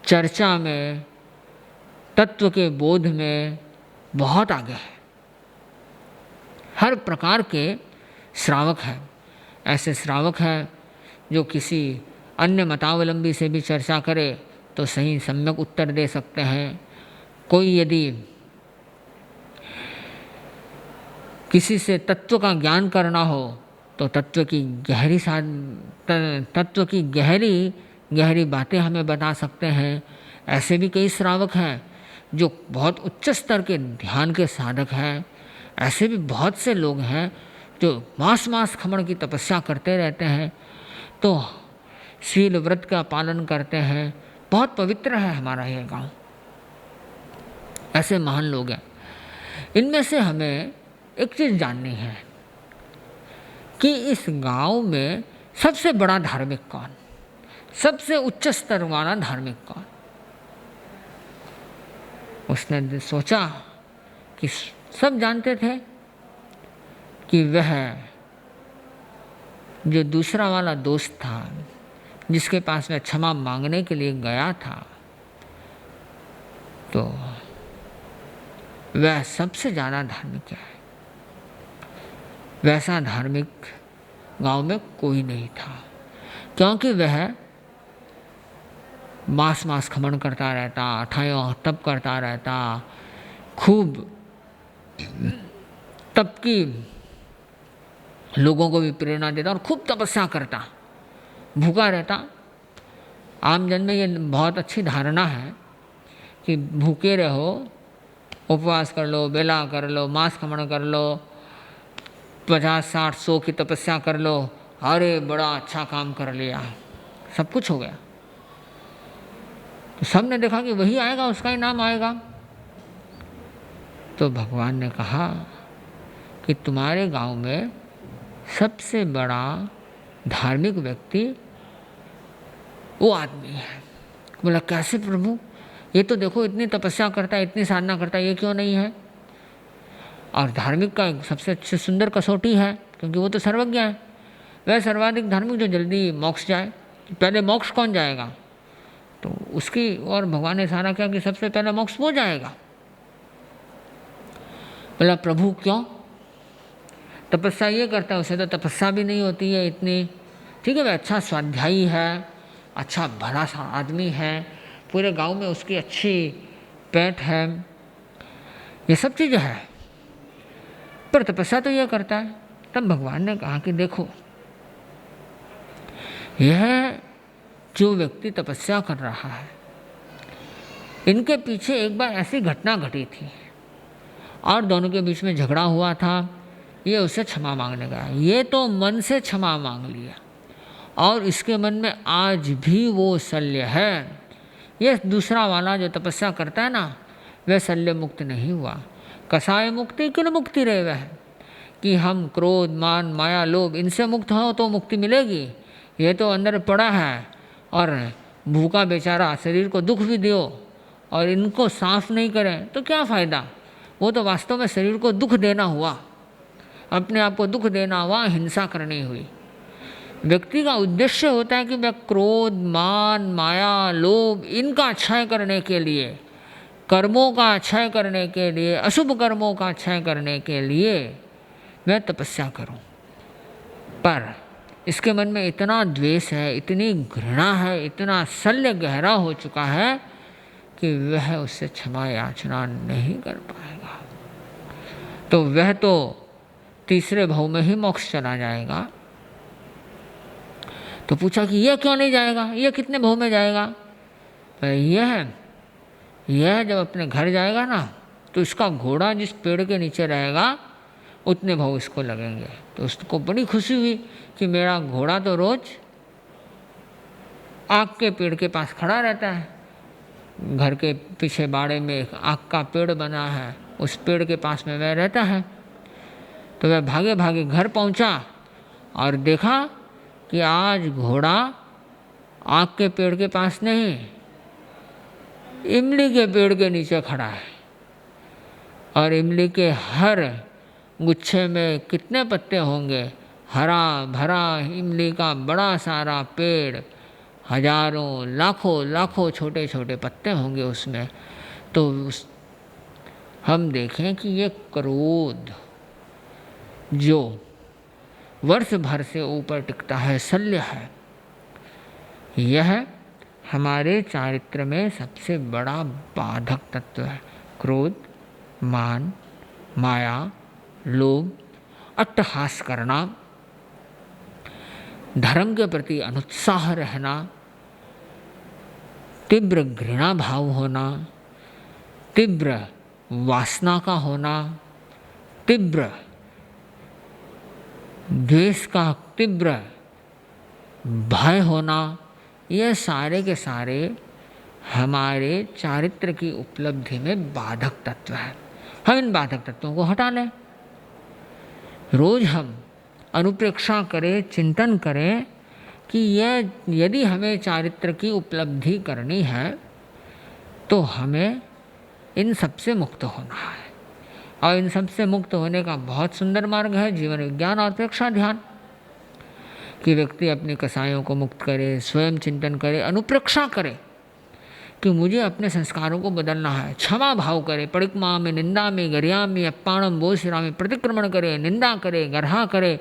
चर्चा में, तत्व के बोध में बहुत आगे है। हर प्रकार के श्रावक हैं। ऐसे श्रावक हैं जो किसी अन्य मतावलंबी से भी चर्चा करे तो सही सम्यक उत्तर दे सकते हैं। कोई यदि किसी से तत्व का ज्ञान करना हो तो तत्व की गहरी बातें हमें बता सकते हैं। ऐसे भी कई श्रावक हैं जो बहुत उच्च स्तर के ध्यान के साधक हैं। ऐसे भी बहुत से लोग हैं जो मास खमण की तपस्या करते रहते हैं, तो शील व्रत का पालन करते हैं। बहुत पवित्र है हमारा यह गांव। ऐसे महान लोग हैं। इनमें से हमें एक चीज़ जाननी है कि इस गांव में सबसे बड़ा धार्मिक कौन, सबसे उच्च स्तर वाला धार्मिक कौन। उसने सोचा कि सब जानते थे कि वह जो दूसरा वाला दोस्त था, जिसके पास वह क्षमा मांगने के लिए गया था, तो वह सबसे ज़्यादा धार्मिक है। वैसा धार्मिक गांव में कोई नहीं था, क्योंकि वह मास खमन करता रहता, अठायों तप करता रहता, खूब तप की लोगों को भी प्रेरणा देता और खूब तपस्या करता, भूखा रहता। आम जन में ये बहुत अच्छी धारणा है कि भूखे रहो, उपवास कर लो, बेला कर लो, मांस खमन कर लो, 50, 60, 100 की तपस्या कर लो, अरे बड़ा अच्छा काम कर लिया, सब कुछ हो गया। तो सबने देखा कि वही आएगा, उसका ही नाम आएगा। तो भगवान ने कहा कि तुम्हारे गांव में सबसे बड़ा धार्मिक व्यक्ति वो आदमी है। बोला कैसे प्रभु, ये तो देखो इतनी तपस्या करता है, इतनी साधना करता है, ये क्यों नहीं है। और धार्मिक का सबसे अच्छी सुंदर कसौटी है, क्योंकि वो तो सर्वज्ञ है। वह सर्वाधिक धार्मिक जो जल्दी मोक्ष जाए। पहले मोक्ष कौन जाएगा, तो उसकी और भगवान ने इशारा किया कि सबसे पहले मोक्ष वो जाएगा। बोला प्रभु क्यों, तपस्या ये करता है, उसे तो तपस्या भी नहीं होती है इतनी। ठीक है, वह अच्छा स्वाध्यायी है, अच्छा भला सा आदमी है, पूरे गांव में उसकी अच्छी पैठ है, ये सब चीज़ें है, पर तपस्या तो यह करता है। तब भगवान ने कहा कि देखो, यह जो व्यक्ति तपस्या कर रहा है, इनके पीछे एक बार ऐसी घटना घटी थी और दोनों के बीच में झगड़ा हुआ था। ये उससे क्षमा मांगने गया, ये तो मन से क्षमा मांग लिया और इसके मन में आज भी वो शल्य है। ये दूसरा वाला जो तपस्या करता है ना, वह शल्य मुक्त नहीं हुआ। कसाय मुक्ति किन मुक्ति रहे वह, कि हम क्रोध, मान, माया, लोभ इनसे मुक्त हो तो मुक्ति मिलेगी। ये तो अंदर पड़ा है और भूखा बेचारा शरीर को दुख भी दो और इनको साफ नहीं करें तो क्या फ़ायदा। वो तो वास्तव में शरीर को दुख देना हुआ, अपने आप को दुख देना हुआ, हिंसा करनी हुई। व्यक्ति का उद्देश्य होता है कि वह क्रोध, मान, माया, लोभ इनका क्षय करने के लिए, कर्मों का क्षय करने के लिए, अशुभ कर्मों का क्षय करने के लिए मैं तपस्या करूं। पर इसके मन में इतना द्वेष है, इतनी घृणा है, इतना शल्य गहरा हो चुका है कि वह उससे क्षमा याचना नहीं कर पाएगा। तो वह तो तीसरे भाव में ही मोक्ष चला जाएगा। तो पूछा कि यह क्यों नहीं जाएगा, यह कितने भाव में जाएगा? तो यह जब अपने घर जाएगा ना, तो इसका घोड़ा जिस पेड़ के नीचे रहेगा उतने भाव इसको लगेंगे। तो उसको बड़ी खुशी हुई कि मेरा घोड़ा तो रोज आक के पेड़ के पास खड़ा रहता है। घर के पीछे बाड़े में एक आक का पेड़ बना है, उस पेड़ के पास में वह रहता है। तो वह भागे भागे घर पहुंचा और देखा कि आज घोड़ा आक के पेड़ के पास नहीं, इमली के पेड़ के नीचे खड़ा है। और इमली के हर गुच्छे में कितने पत्ते होंगे, हरा भरा इमली का बड़ा सारा पेड़, हजारों लाखों लाखों छोटे छोटे पत्ते होंगे उसमें। तो हम देखें कि ये क्रोध जो वर्ष भर से ऊपर टिकता है, शल्य है, यह हमारे चारित्र में सबसे बड़ा बाधक तत्व है। क्रोध, मान, माया, लोभ, अट्टहास करना, धर्म के प्रति अनुत्साह रहना, तीव्र घृणा भाव होना, तीव्र वासना का होना, तीव्र द्वेष का तीव्र भय होना, ये सारे के सारे हमारे चारित्र की उपलब्धि में बाधक तत्व है। हम इन बाधक तत्वों को हटा लें। रोज हम अनुप्रेक्षा करें, चिंतन करें कि यह यदि हमें चारित्र की उपलब्धि करनी है तो हमें इन सबसे मुक्त होना है। और इन सबसे मुक्त होने का बहुत सुंदर मार्ग है जीवन विज्ञान और प्रेक्षा ध्यान। कि व्यक्ति अपनी कसायों को मुक्त करे, स्वयं चिंतन करे, अनुप्रेक्षा करे कि मुझे अपने संस्कारों को बदलना है, क्षमा भाव करे, परिक्रमा में, निंदा में, गरिया में, अपाणम बोशिरा में प्रतिक्रमण करे, निंदा करे, गर्हा करे,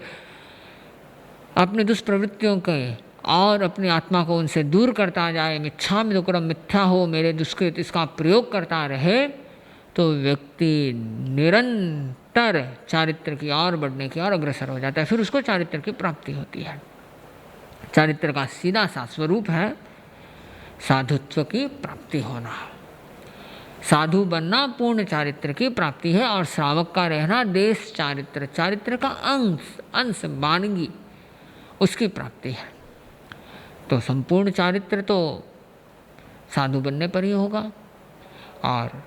अपने दुष्प्रवृत्तियों के और अपनी आत्मा को उनसे दूर करता जाए, मिच्छामि दुक्कड़म मिथ्या हो मेरे दुष्कृत, इसका प्रयोग करता रहे, तो व्यक्ति निरंतर चारित्र की ओर बढ़ने की ओर अग्रसर हो जाता है। फिर उसको चारित्र की प्राप्ति होती है। चारित्र का सीधा सा स्वरूप है साधुत्व की प्राप्ति होना। साधु बनना पूर्ण चारित्र की प्राप्ति है और श्रावक का रहना देश चारित्र, चारित्र का अंश वानगी, उसकी प्राप्ति है। तो संपूर्ण चारित्र तो साधु बनने पर ही होगा। और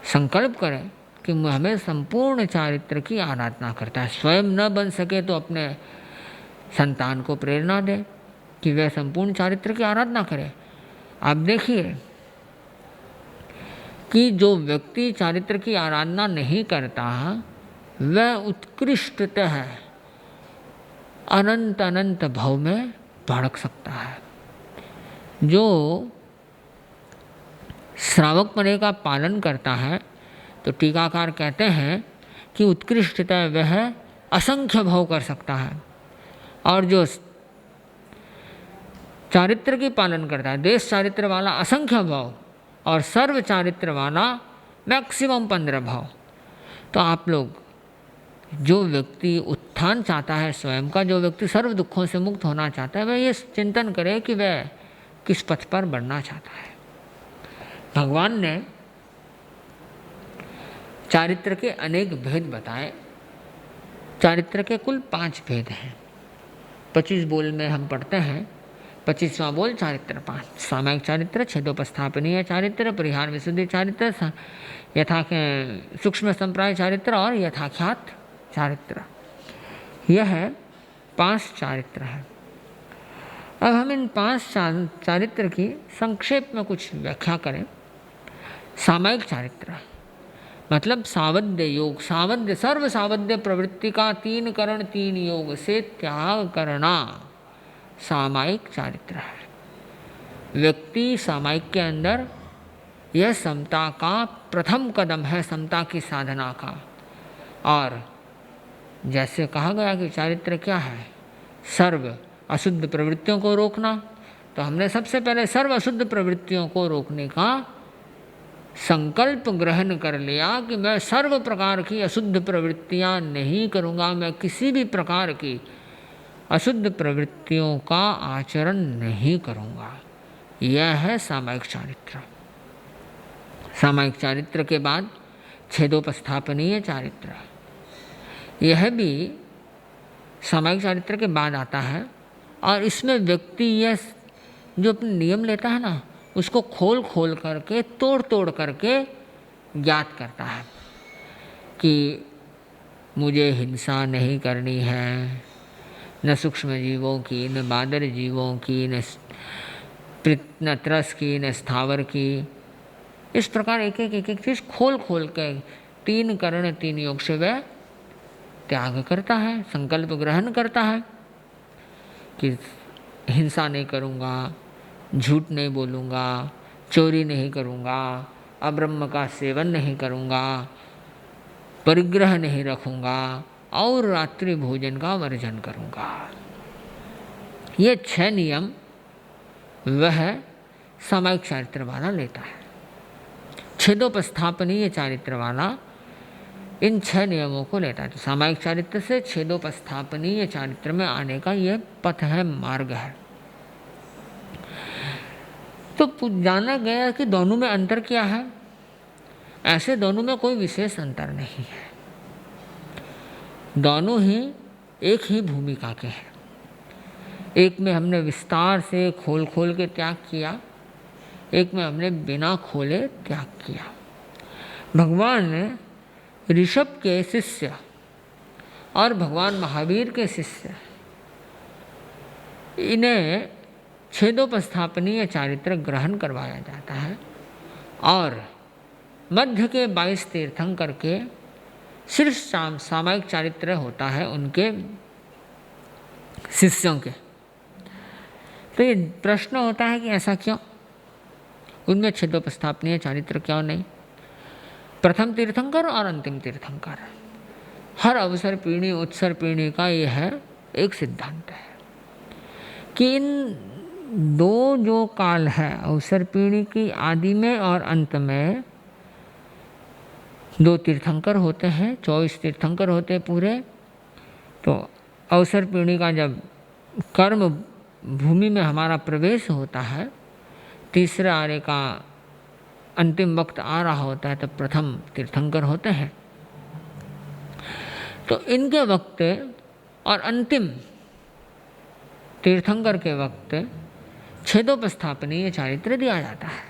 संकल्प करें कि हमें संपूर्ण चारित्र की आराधना करता है। स्वयं न बन सके तो अपने संतान को प्रेरणा दे कि वह संपूर्ण चारित्र की आराधना करे। आप देखिए कि जो व्यक्ति चारित्र की आराधना नहीं करता वह उत्कृष्टतः अनंत अनंत भाव में भड़क सकता है। जो श्रावक पने का पालन करता है तो टीकाकार कहते हैं कि उत्कृष्टतः वह असंख्य भाव कर सकता है। और जो चारित्र की पालन करता है, देश चारित्र वाला असंख्य भाव और सर्व चारित्र वाला मैक्सिमम 15 भाव। तो आप लोग, जो व्यक्ति उत्थान चाहता है स्वयं का, जो व्यक्ति सर्व दुखों से मुक्त होना चाहता है, वह ये चिंतन करे कि वह किस पथ पर बढ़ना चाहता है। भगवान ने चारित्र के अनेक भेद बताए। चारित्र के कुल 5 भेद हैं। 25 बोल में हम पढ़ते हैं। 25वां बोल चारित्र 5, सामायिक चारित्र, छेदोपस्थापनीय चारित्र, परिहार विशुद्धि चारित्र, यथा सूक्ष्म संप्राय चारित्र और यथाख्यात चारित्र। यह 5 चारित्र है। अब हम इन 5 चारित्र की संक्षेप में कुछ व्याख्या करें। सामायिक चारित्र मतलब सावध्य योग, सावध्य सर्व सावध्य प्रवृत्ति का 3 करण 3 योग से त्याग करना सामायिक चारित्र है। व्यक्ति सामायिक के अंदर यह समता का प्रथम कदम है, समता की साधना का। और जैसे कहा गया कि चारित्र क्या है, सर्व अशुद्ध प्रवृत्तियों को रोकना। तो हमने सबसे पहले सर्व अशुद्ध प्रवृत्तियों को रोकने का संकल्प ग्रहण कर लिया कि मैं सर्व प्रकार की अशुद्ध प्रवृत्तियां नहीं करूँगा, मैं किसी भी प्रकार की अशुद्ध प्रवृत्तियों का आचरण नहीं करूँगा। यह है सामायिक चारित्र। सामायिक चारित्र के बाद छेदोपस्थापनीय चारित्र, यह भी सामायिक चारित्र के बाद आता है। और इसमें व्यक्ति यह जो अपने नियम लेता है ना, उसको खोल खोल करके तोड़ तोड़ करके ज्ञात करता है कि मुझे हिंसा नहीं करनी है, न सूक्ष्म जीवों की, न बादर जीवों की, न त्रस की, न स्थावर की। इस प्रकार एक एक चीज़ खोल खोल के 3 करण 3 योग से वह त्याग करता है, संकल्प ग्रहण करता है कि हिंसा नहीं करूँगा, झूठ नहीं बोलूँगा, चोरी नहीं करूँगा, अब्रह्म का सेवन नहीं करूँगा, परिग्रह नहीं रखूँगा और रात्रि भोजन का वर्जन करूँगा। ये 6 नियम वह सामायिक चारित्र वाला लेता है। छेदोपस्थापनीय चारित्र वाला इन 6 नियमों को लेता है। तो सामायिक चारित्र से छेदोपस्थापनीय चारित्र में आने का यह पथ है, मार्ग है। तो जाना गया कि दोनों में अंतर क्या है। ऐसे दोनों में कोई विशेष अंतर नहीं है, दोनों ही एक ही भूमिका के हैं। एक में हमने विस्तार से खोल खोल के त्याग किया, एक में हमने बिना खोले त्याग किया। भगवान ने ऋषभ के शिष्य और भगवान महावीर के शिष्य, इन्हें छेदोपस्थापनीय चारित्र ग्रहण करवाया जाता है और मध्य के 22 तीर्थंकर के सिर्फ सामायिक चारित्र होता है उनके शिष्यों के। तो ये प्रश्न होता है कि ऐसा क्यों, उनमें छेदोपस्थापनीय चारित्र क्यों नहीं। प्रथम तीर्थंकर और अंतिम तीर्थंकर, हर अवसर पीढ़ी उत्सर पीढ़ी का यह है एक सिद्धांत है कि इन 2 जो काल है अवसर पीढ़ी की, आदि में और अंत में 2 तीर्थंकर होते हैं, 24 तीर्थंकर होते हैं पूरे। तो अवसर पीढ़ी का जब कर्म भूमि में हमारा प्रवेश होता है, तीसरे आर्य का अंतिम वक्त आ रहा होता है, तब प्रथम तीर्थंकर होते हैं। तो इनके वक्त और अंतिम तीर्थंकर के वक्त छेदोपस्थापनीय चारित्र दिया जाता है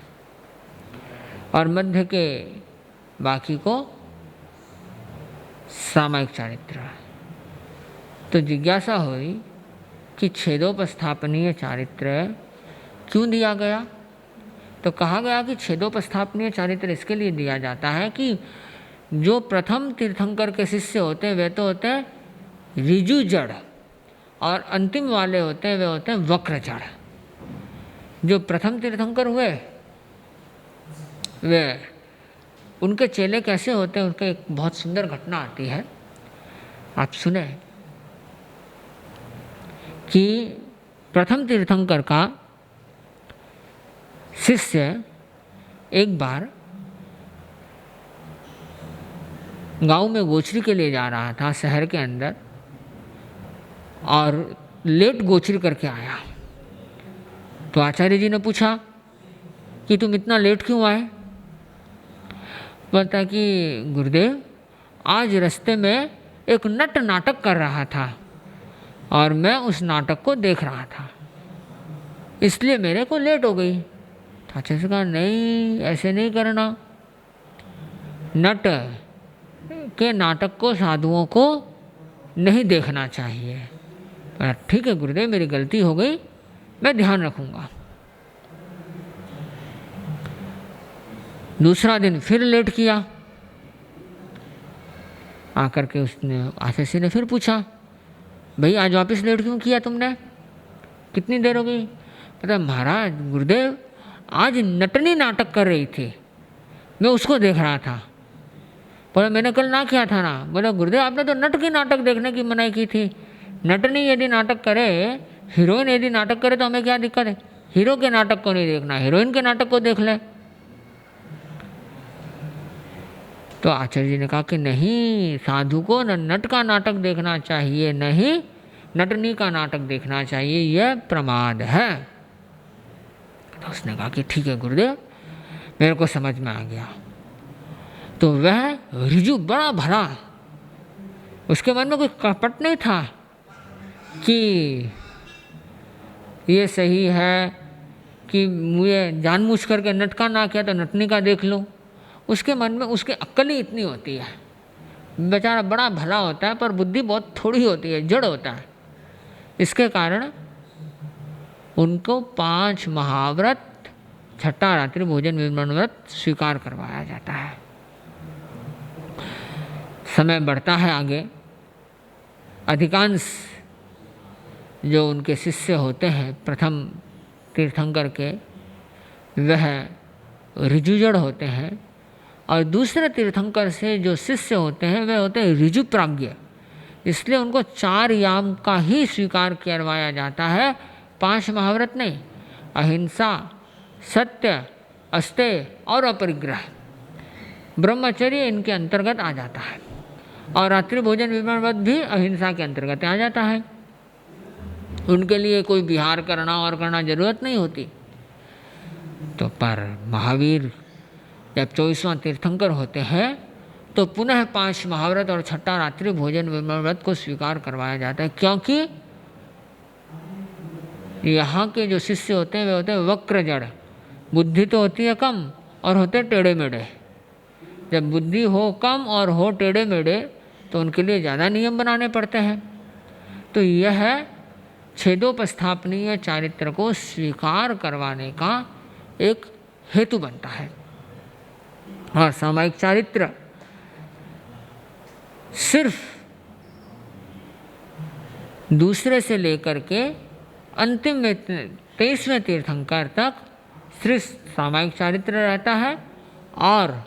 और मध्य के बाकी को सामायिक चारित्र। तो जिज्ञासा हुई कि छेदोपस्थापनीय चारित्र क्यों दिया गया। तो कहा गया कि छेदोपस्थापनीय चारित्र इसके लिए दिया जाता है कि जो प्रथम तीर्थंकर के शिष्य होते हैं वे तो होते हैं ऋजु जड़, और अंतिम वाले होते हैं वे होते हैं वक्र जड़। जो प्रथम तीर्थंकर हुए वे, उनके चेले कैसे होते हैं, उनका एक बहुत सुंदर घटना आती है, आप सुने कि प्रथम तीर्थंकर का शिष्य एक बार गांव में गोचरी के लिए जा रहा था शहर के अंदर, और लेट गोचरी करके आया। तो आचार्य जी ने पूछा कि तुम इतना लेट क्यों आए। बोलता कि गुरुदेव, आज रास्ते में एक नट नाटक कर रहा था और मैं उस नाटक को देख रहा था, इसलिए मेरे को लेट हो गई। तो आचार्य जी कहा नहीं, ऐसे नहीं करना, नट के नाटक को साधुओं को नहीं देखना चाहिए। ठीक है गुरुदेव, मेरी गलती हो गई, मैं ध्यान रखूंगा। दूसरा दिन फिर लेट किया, आकर के उसने आचार्य ने फिर पूछा, भाई आज वापस लेट क्यों किया तुमने, कितनी देर हो गई। पता महाराज गुरुदेव, आज नटनी नाटक कर रही थी, मैं उसको देख रहा था। बोला मैंने कल ना किया था ना। बोला गुरुदेव, आपने तो नट की नाटक देखने की मनाही की थी, नटनी यदि नाटक करे, हीरोइन यदि नाटक करे तो हमें क्या दिक्कत है? हीरो के नाटक को नहीं देखना, हीरोइन के नाटक को देख ले। तो आचार्य जी ने कहा कि नहीं, साधु को न नट का नाटक देखना चाहिए, नहीं नटनी का नाटक देखना चाहिए, यह प्रमाद है। तो उसने कहा कि ठीक है गुरुदेव, मेरे को समझ में आ गया। तो वह ऋजु बड़ा भला, उसके मन में कोई कपट नहीं था कि ये सही है कि मुझे जानबूझ करके नट का ना किया तो नटनी का देख लो। उसके मन में उसकी अक्ल ही इतनी होती है, बेचारा बड़ा भला होता है पर बुद्धि बहुत थोड़ी होती है, जड़ होता है। इसके कारण उनको 5 महाव्रत, छठा रात्रि भोजन विवरण व्रत स्वीकार करवाया जाता है। समय बढ़ता है आगे, अधिकांश जो उनके शिष्य होते हैं प्रथम तीर्थंकर के, वह ऋजुजड़ होते हैं, और दूसरे तीर्थंकर से जो शिष्य होते हैं वे होते हैं ऋजु प्राज्ञ। इसलिए उनको 4 याम का ही स्वीकार करवाया जाता है, 5 महाव्रत नहीं। अहिंसा, सत्य, अस्तेय और अपरिग्रह, ब्रह्मचर्य इनके अंतर्गत आ जाता है, और रात्रि भोजन विवरण व्रत भी अहिंसा के अंतर्गत आ जाता है। उनके लिए कोई विहार करना और करना जरूरत नहीं होती। तो पर महावीर जब 24वां तीर्थंकर होते हैं तो पुनः 5 महाव्रत और छठा रात्रि भोजन विवरण व्रत को स्वीकार करवाया जाता है, क्योंकि यहाँ के जो शिष्य होते हैं वे होते हैं वक्र जड़। बुद्धि तो होती है कम और होते टेढ़े मेढ़े। जब बुद्धि हो कम और हो टेढ़े मेढ़े तो उनके लिए ज़्यादा नियम बनाने पड़ते हैं। तो यह छेदोपस्थापनीय चारित्र को स्वीकार करवाने का एक हेतु बनता है। और सामायिक चारित्र सिर्फ दूसरे से लेकर के अंतिम में 23वें तीर्थंकर तक सिर्फ सामायिक चारित्र रहता है, और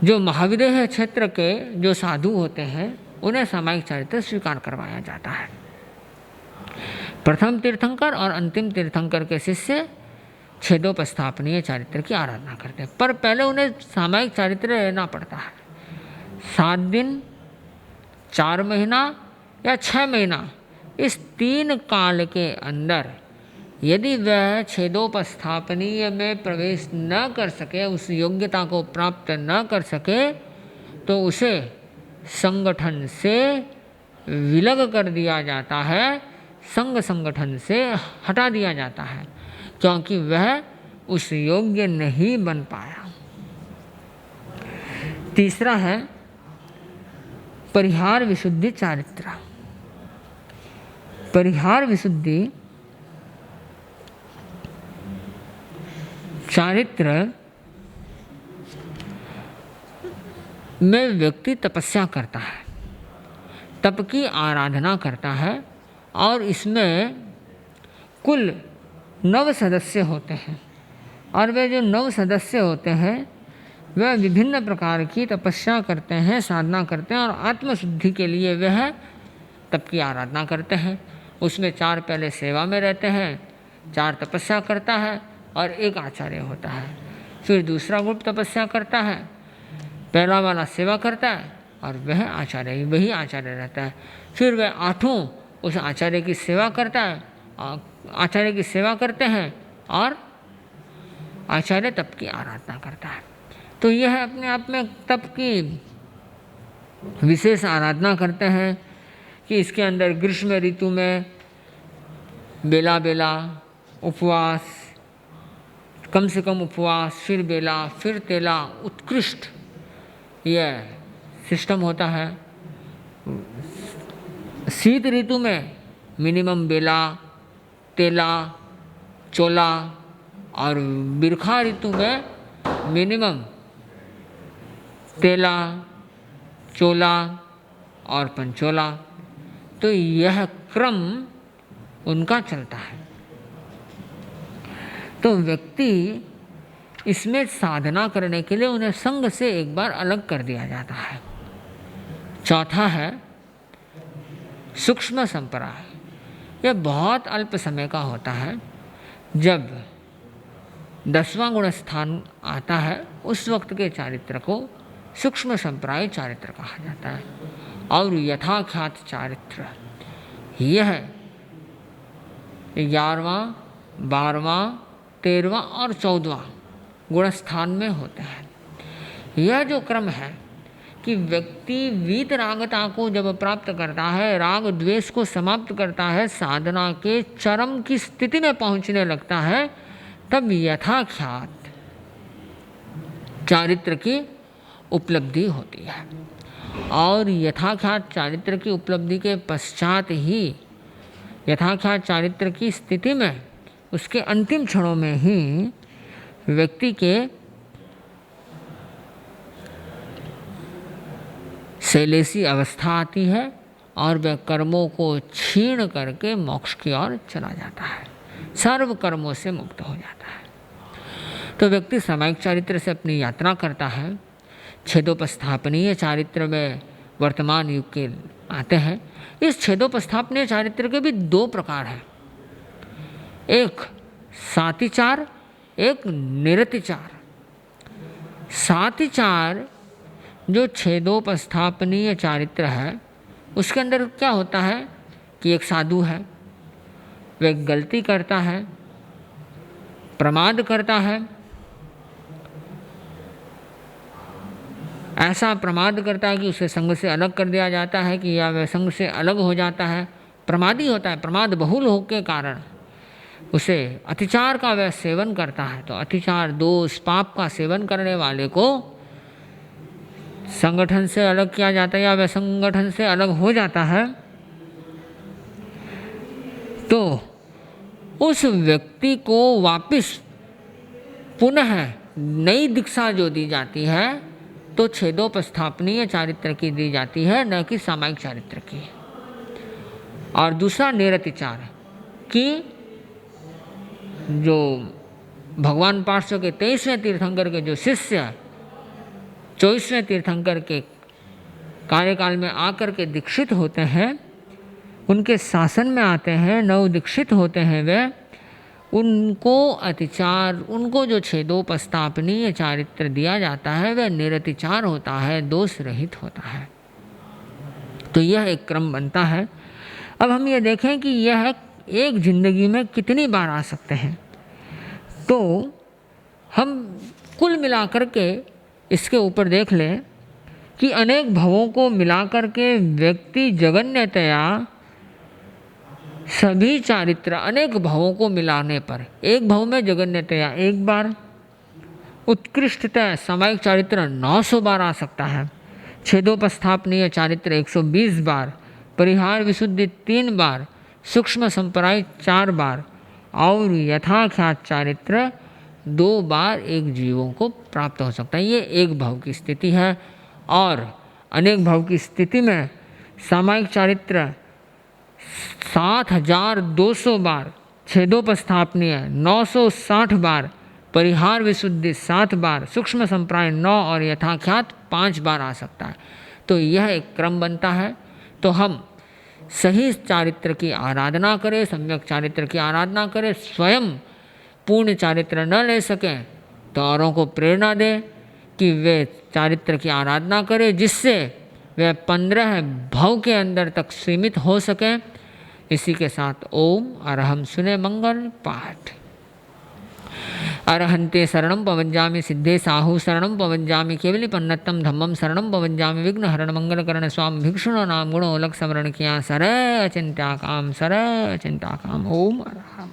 जो महाविदेह क्षेत्र के जो साधु होते हैं उन्हें सामायिक चारित्र स्वीकार करवाया जाता है। प्रथम तीर्थंकर और अंतिम तीर्थंकर के शिष्य छेदोपस्थापनीय चारित्र की आराधना करते हैं, पर पहले उन्हें सामायिक चारित्र रहना पड़ता है। 7 दिन, 4 महीना या 6 महीना, इस 3 काल के अंदर यदि वह छेदोपस्थापनीय में प्रवेश न कर सके, उस योग्यता को प्राप्त न कर सके, तो उसे संगठन से विलग कर दिया जाता है, संगठन से हटा दिया जाता है, क्योंकि वह उस योग्य नहीं बन पाया। तीसरा है परिहार विशुद्धि चारित्र। परिहार विशुद्धि चारित्र में व्यक्ति तपस्या करता है, तप की आराधना करता है, और इसमें कुल 9 सदस्य होते हैं, और वे जो 9 सदस्य होते हैं वह विभिन्न प्रकार की तपस्या करते हैं, साधना करते हैं, और आत्मशुद्धि के लिए वह तप की आराधना करते हैं। उसमें 4 पहले सेवा में रहते हैं, 4 तपस्या करता है, और 1 आचार्य होता है। फिर दूसरा ग्रुप तपस्या करता है, पहला वाला सेवा करता है, और वह आचार्य, वही आचार्य रहता है। फिर वह 8 उस आचार्य की सेवा करता है, आचार्य की सेवा करते हैं, और आचार्य तप की आराधना करता है। तो यह अपने आप में तप की विशेष आराधना करते हैं कि इसके अंदर ग्रीष्म ऋतु में बेला बेला उपवास, कम से कम उपवास, फिर बेला, फिर तेला, उत्कृष्ट यह सिस्टम होता है। शीत ऋतु में मिनिमम बेला, तेला, चोला, और बिरखा ऋतु में मिनिमम तेला, चोला और पंचोला। तो यह क्रम उनका चलता है। तो व्यक्ति इसमें साधना करने के लिए उन्हें संग से एक बार अलग कर दिया जाता है। चौथा है सूक्ष्म संप्राय, यह बहुत अल्प समय का होता है। जब 10वां गुण स्थान आता है उस वक्त के चारित्र को सूक्ष्म संप्राय चारित्र कहा जाता है। और यथाख्यात चारित्र यह 11वां, 12वां, 13वां और 14वां गुण स्थान में होते हैं। यह जो क्रम है कि व्यक्ति वीतरागता को जब प्राप्त करता है, राग द्वेष को समाप्त करता है, साधना के चरम की स्थिति में पहुंचने लगता है, तब यथाख्यात चारित्र की उपलब्धि होती है। और यथाख्यात चारित्र की उपलब्धि के पश्चात ही, यथाख्यात चारित्र की स्थिति में, उसके अंतिम क्षणों में ही व्यक्ति के शैलेशी अवस्था आती है और वह कर्मों को छीण करके मोक्ष की ओर चला जाता है, सर्व कर्मों से मुक्त हो जाता है। तो व्यक्ति सामायिक चारित्र से अपनी यात्रा करता है। छेदोपस्थापनीय चारित्र में वर्तमान युग के आते हैं। इस छेदोपस्थापनीय चारित्र के भी 2 प्रकार हैं, एक सातिचार, एक निरतिचार। सातिचार जो छेदोपस्थापनीय चारित्र है, उसके अंदर क्या होता है कि एक साधु है, वह गलती करता है, प्रमाद करता है, ऐसा प्रमाद करता है कि उसे संग से अलग कर दिया जाता है, कि या वह संग से अलग हो जाता है, प्रमादी होता है। प्रमाद बहुल होने के कारण उसे अतिचार का वह सेवन करता है। तो अतिचार, दोष, पाप का सेवन करने वाले को संगठन से अलग किया जाता है या वह संगठन से अलग हो जाता है। तो उस व्यक्ति को वापस पुनः नई दीक्षा जो दी जाती है तो छेदोपस्थापनीय चारित्र की दी जाती है, न कि सामायिक चारित्र की। और दूसरा निरतिचार कि जो भगवान पार्श्व के 23वें तीर्थंकर के जो शिष्य 24वें तीर्थंकर के कार्यकाल में आकर के दीक्षित होते हैं, उनके शासन में आते हैं, नव दीक्षित होते हैं, वे उनको अतिचार, उनको जो छेदोपस्थापनीय चारित्र दिया जाता है वह निरतिचार होता है, दोष रहित होता है। तो यह एक क्रम बनता है। अब हम ये देखें कि यह एक जिंदगी में कितनी बार आ सकते हैं। तो हम कुल मिलाकर के इसके ऊपर देख लें कि अनेक भवों को मिलाकर के व्यक्ति जगन्यतया सभी चारित्र, अनेक भवों को मिलाने पर एक भव में जगन्यतया 1 बार, उत्कृष्टतः सामायिक चारित्र 900 बार आ सकता है, छेदोपस्थापनीय चारित्र 120 बार, परिहार विशुद्धि 3 बार, सूक्ष्म संप्राय 4 बार और यथाख्यात चारित्र 2 बार एक जीवों को प्राप्त हो सकता है। ये एक भव की स्थिति है। और अनेक भव की स्थिति में सामायिक चारित्र 7,200 बार, छेदोपस्थापनीय 960 बार, परिहार विशुद्धि 7 बार, सूक्ष्म संप्राय 9 और यथाख्यात 5 बार आ सकता है। तो यह एक क्रम बनता है। तो हम सही चारित्र की आराधना करें, सम्यक चारित्र की आराधना करें, स्वयं पूर्ण चारित्र न ले सकें तो औरों को प्रेरणा दें कि वे चारित्र की आराधना करें, जिससे वे 15 भव के अंदर तक सीमित हो सकें। इसी के साथ ओम अरहम सुने मंगल पाठ। अरहंते शरणं पवंजामि, सिद्धे साहु शरणं पवंजामि, केवली पन्नत्तम धम्मम शरणं पवंजामि, विघ्न हरण मंगल करण स्वाम भिक्षुणो नाम गुणो लक स्मरण किया, सर अचिंत्या काम, सर अचिंत्या काम। ओम अरहम।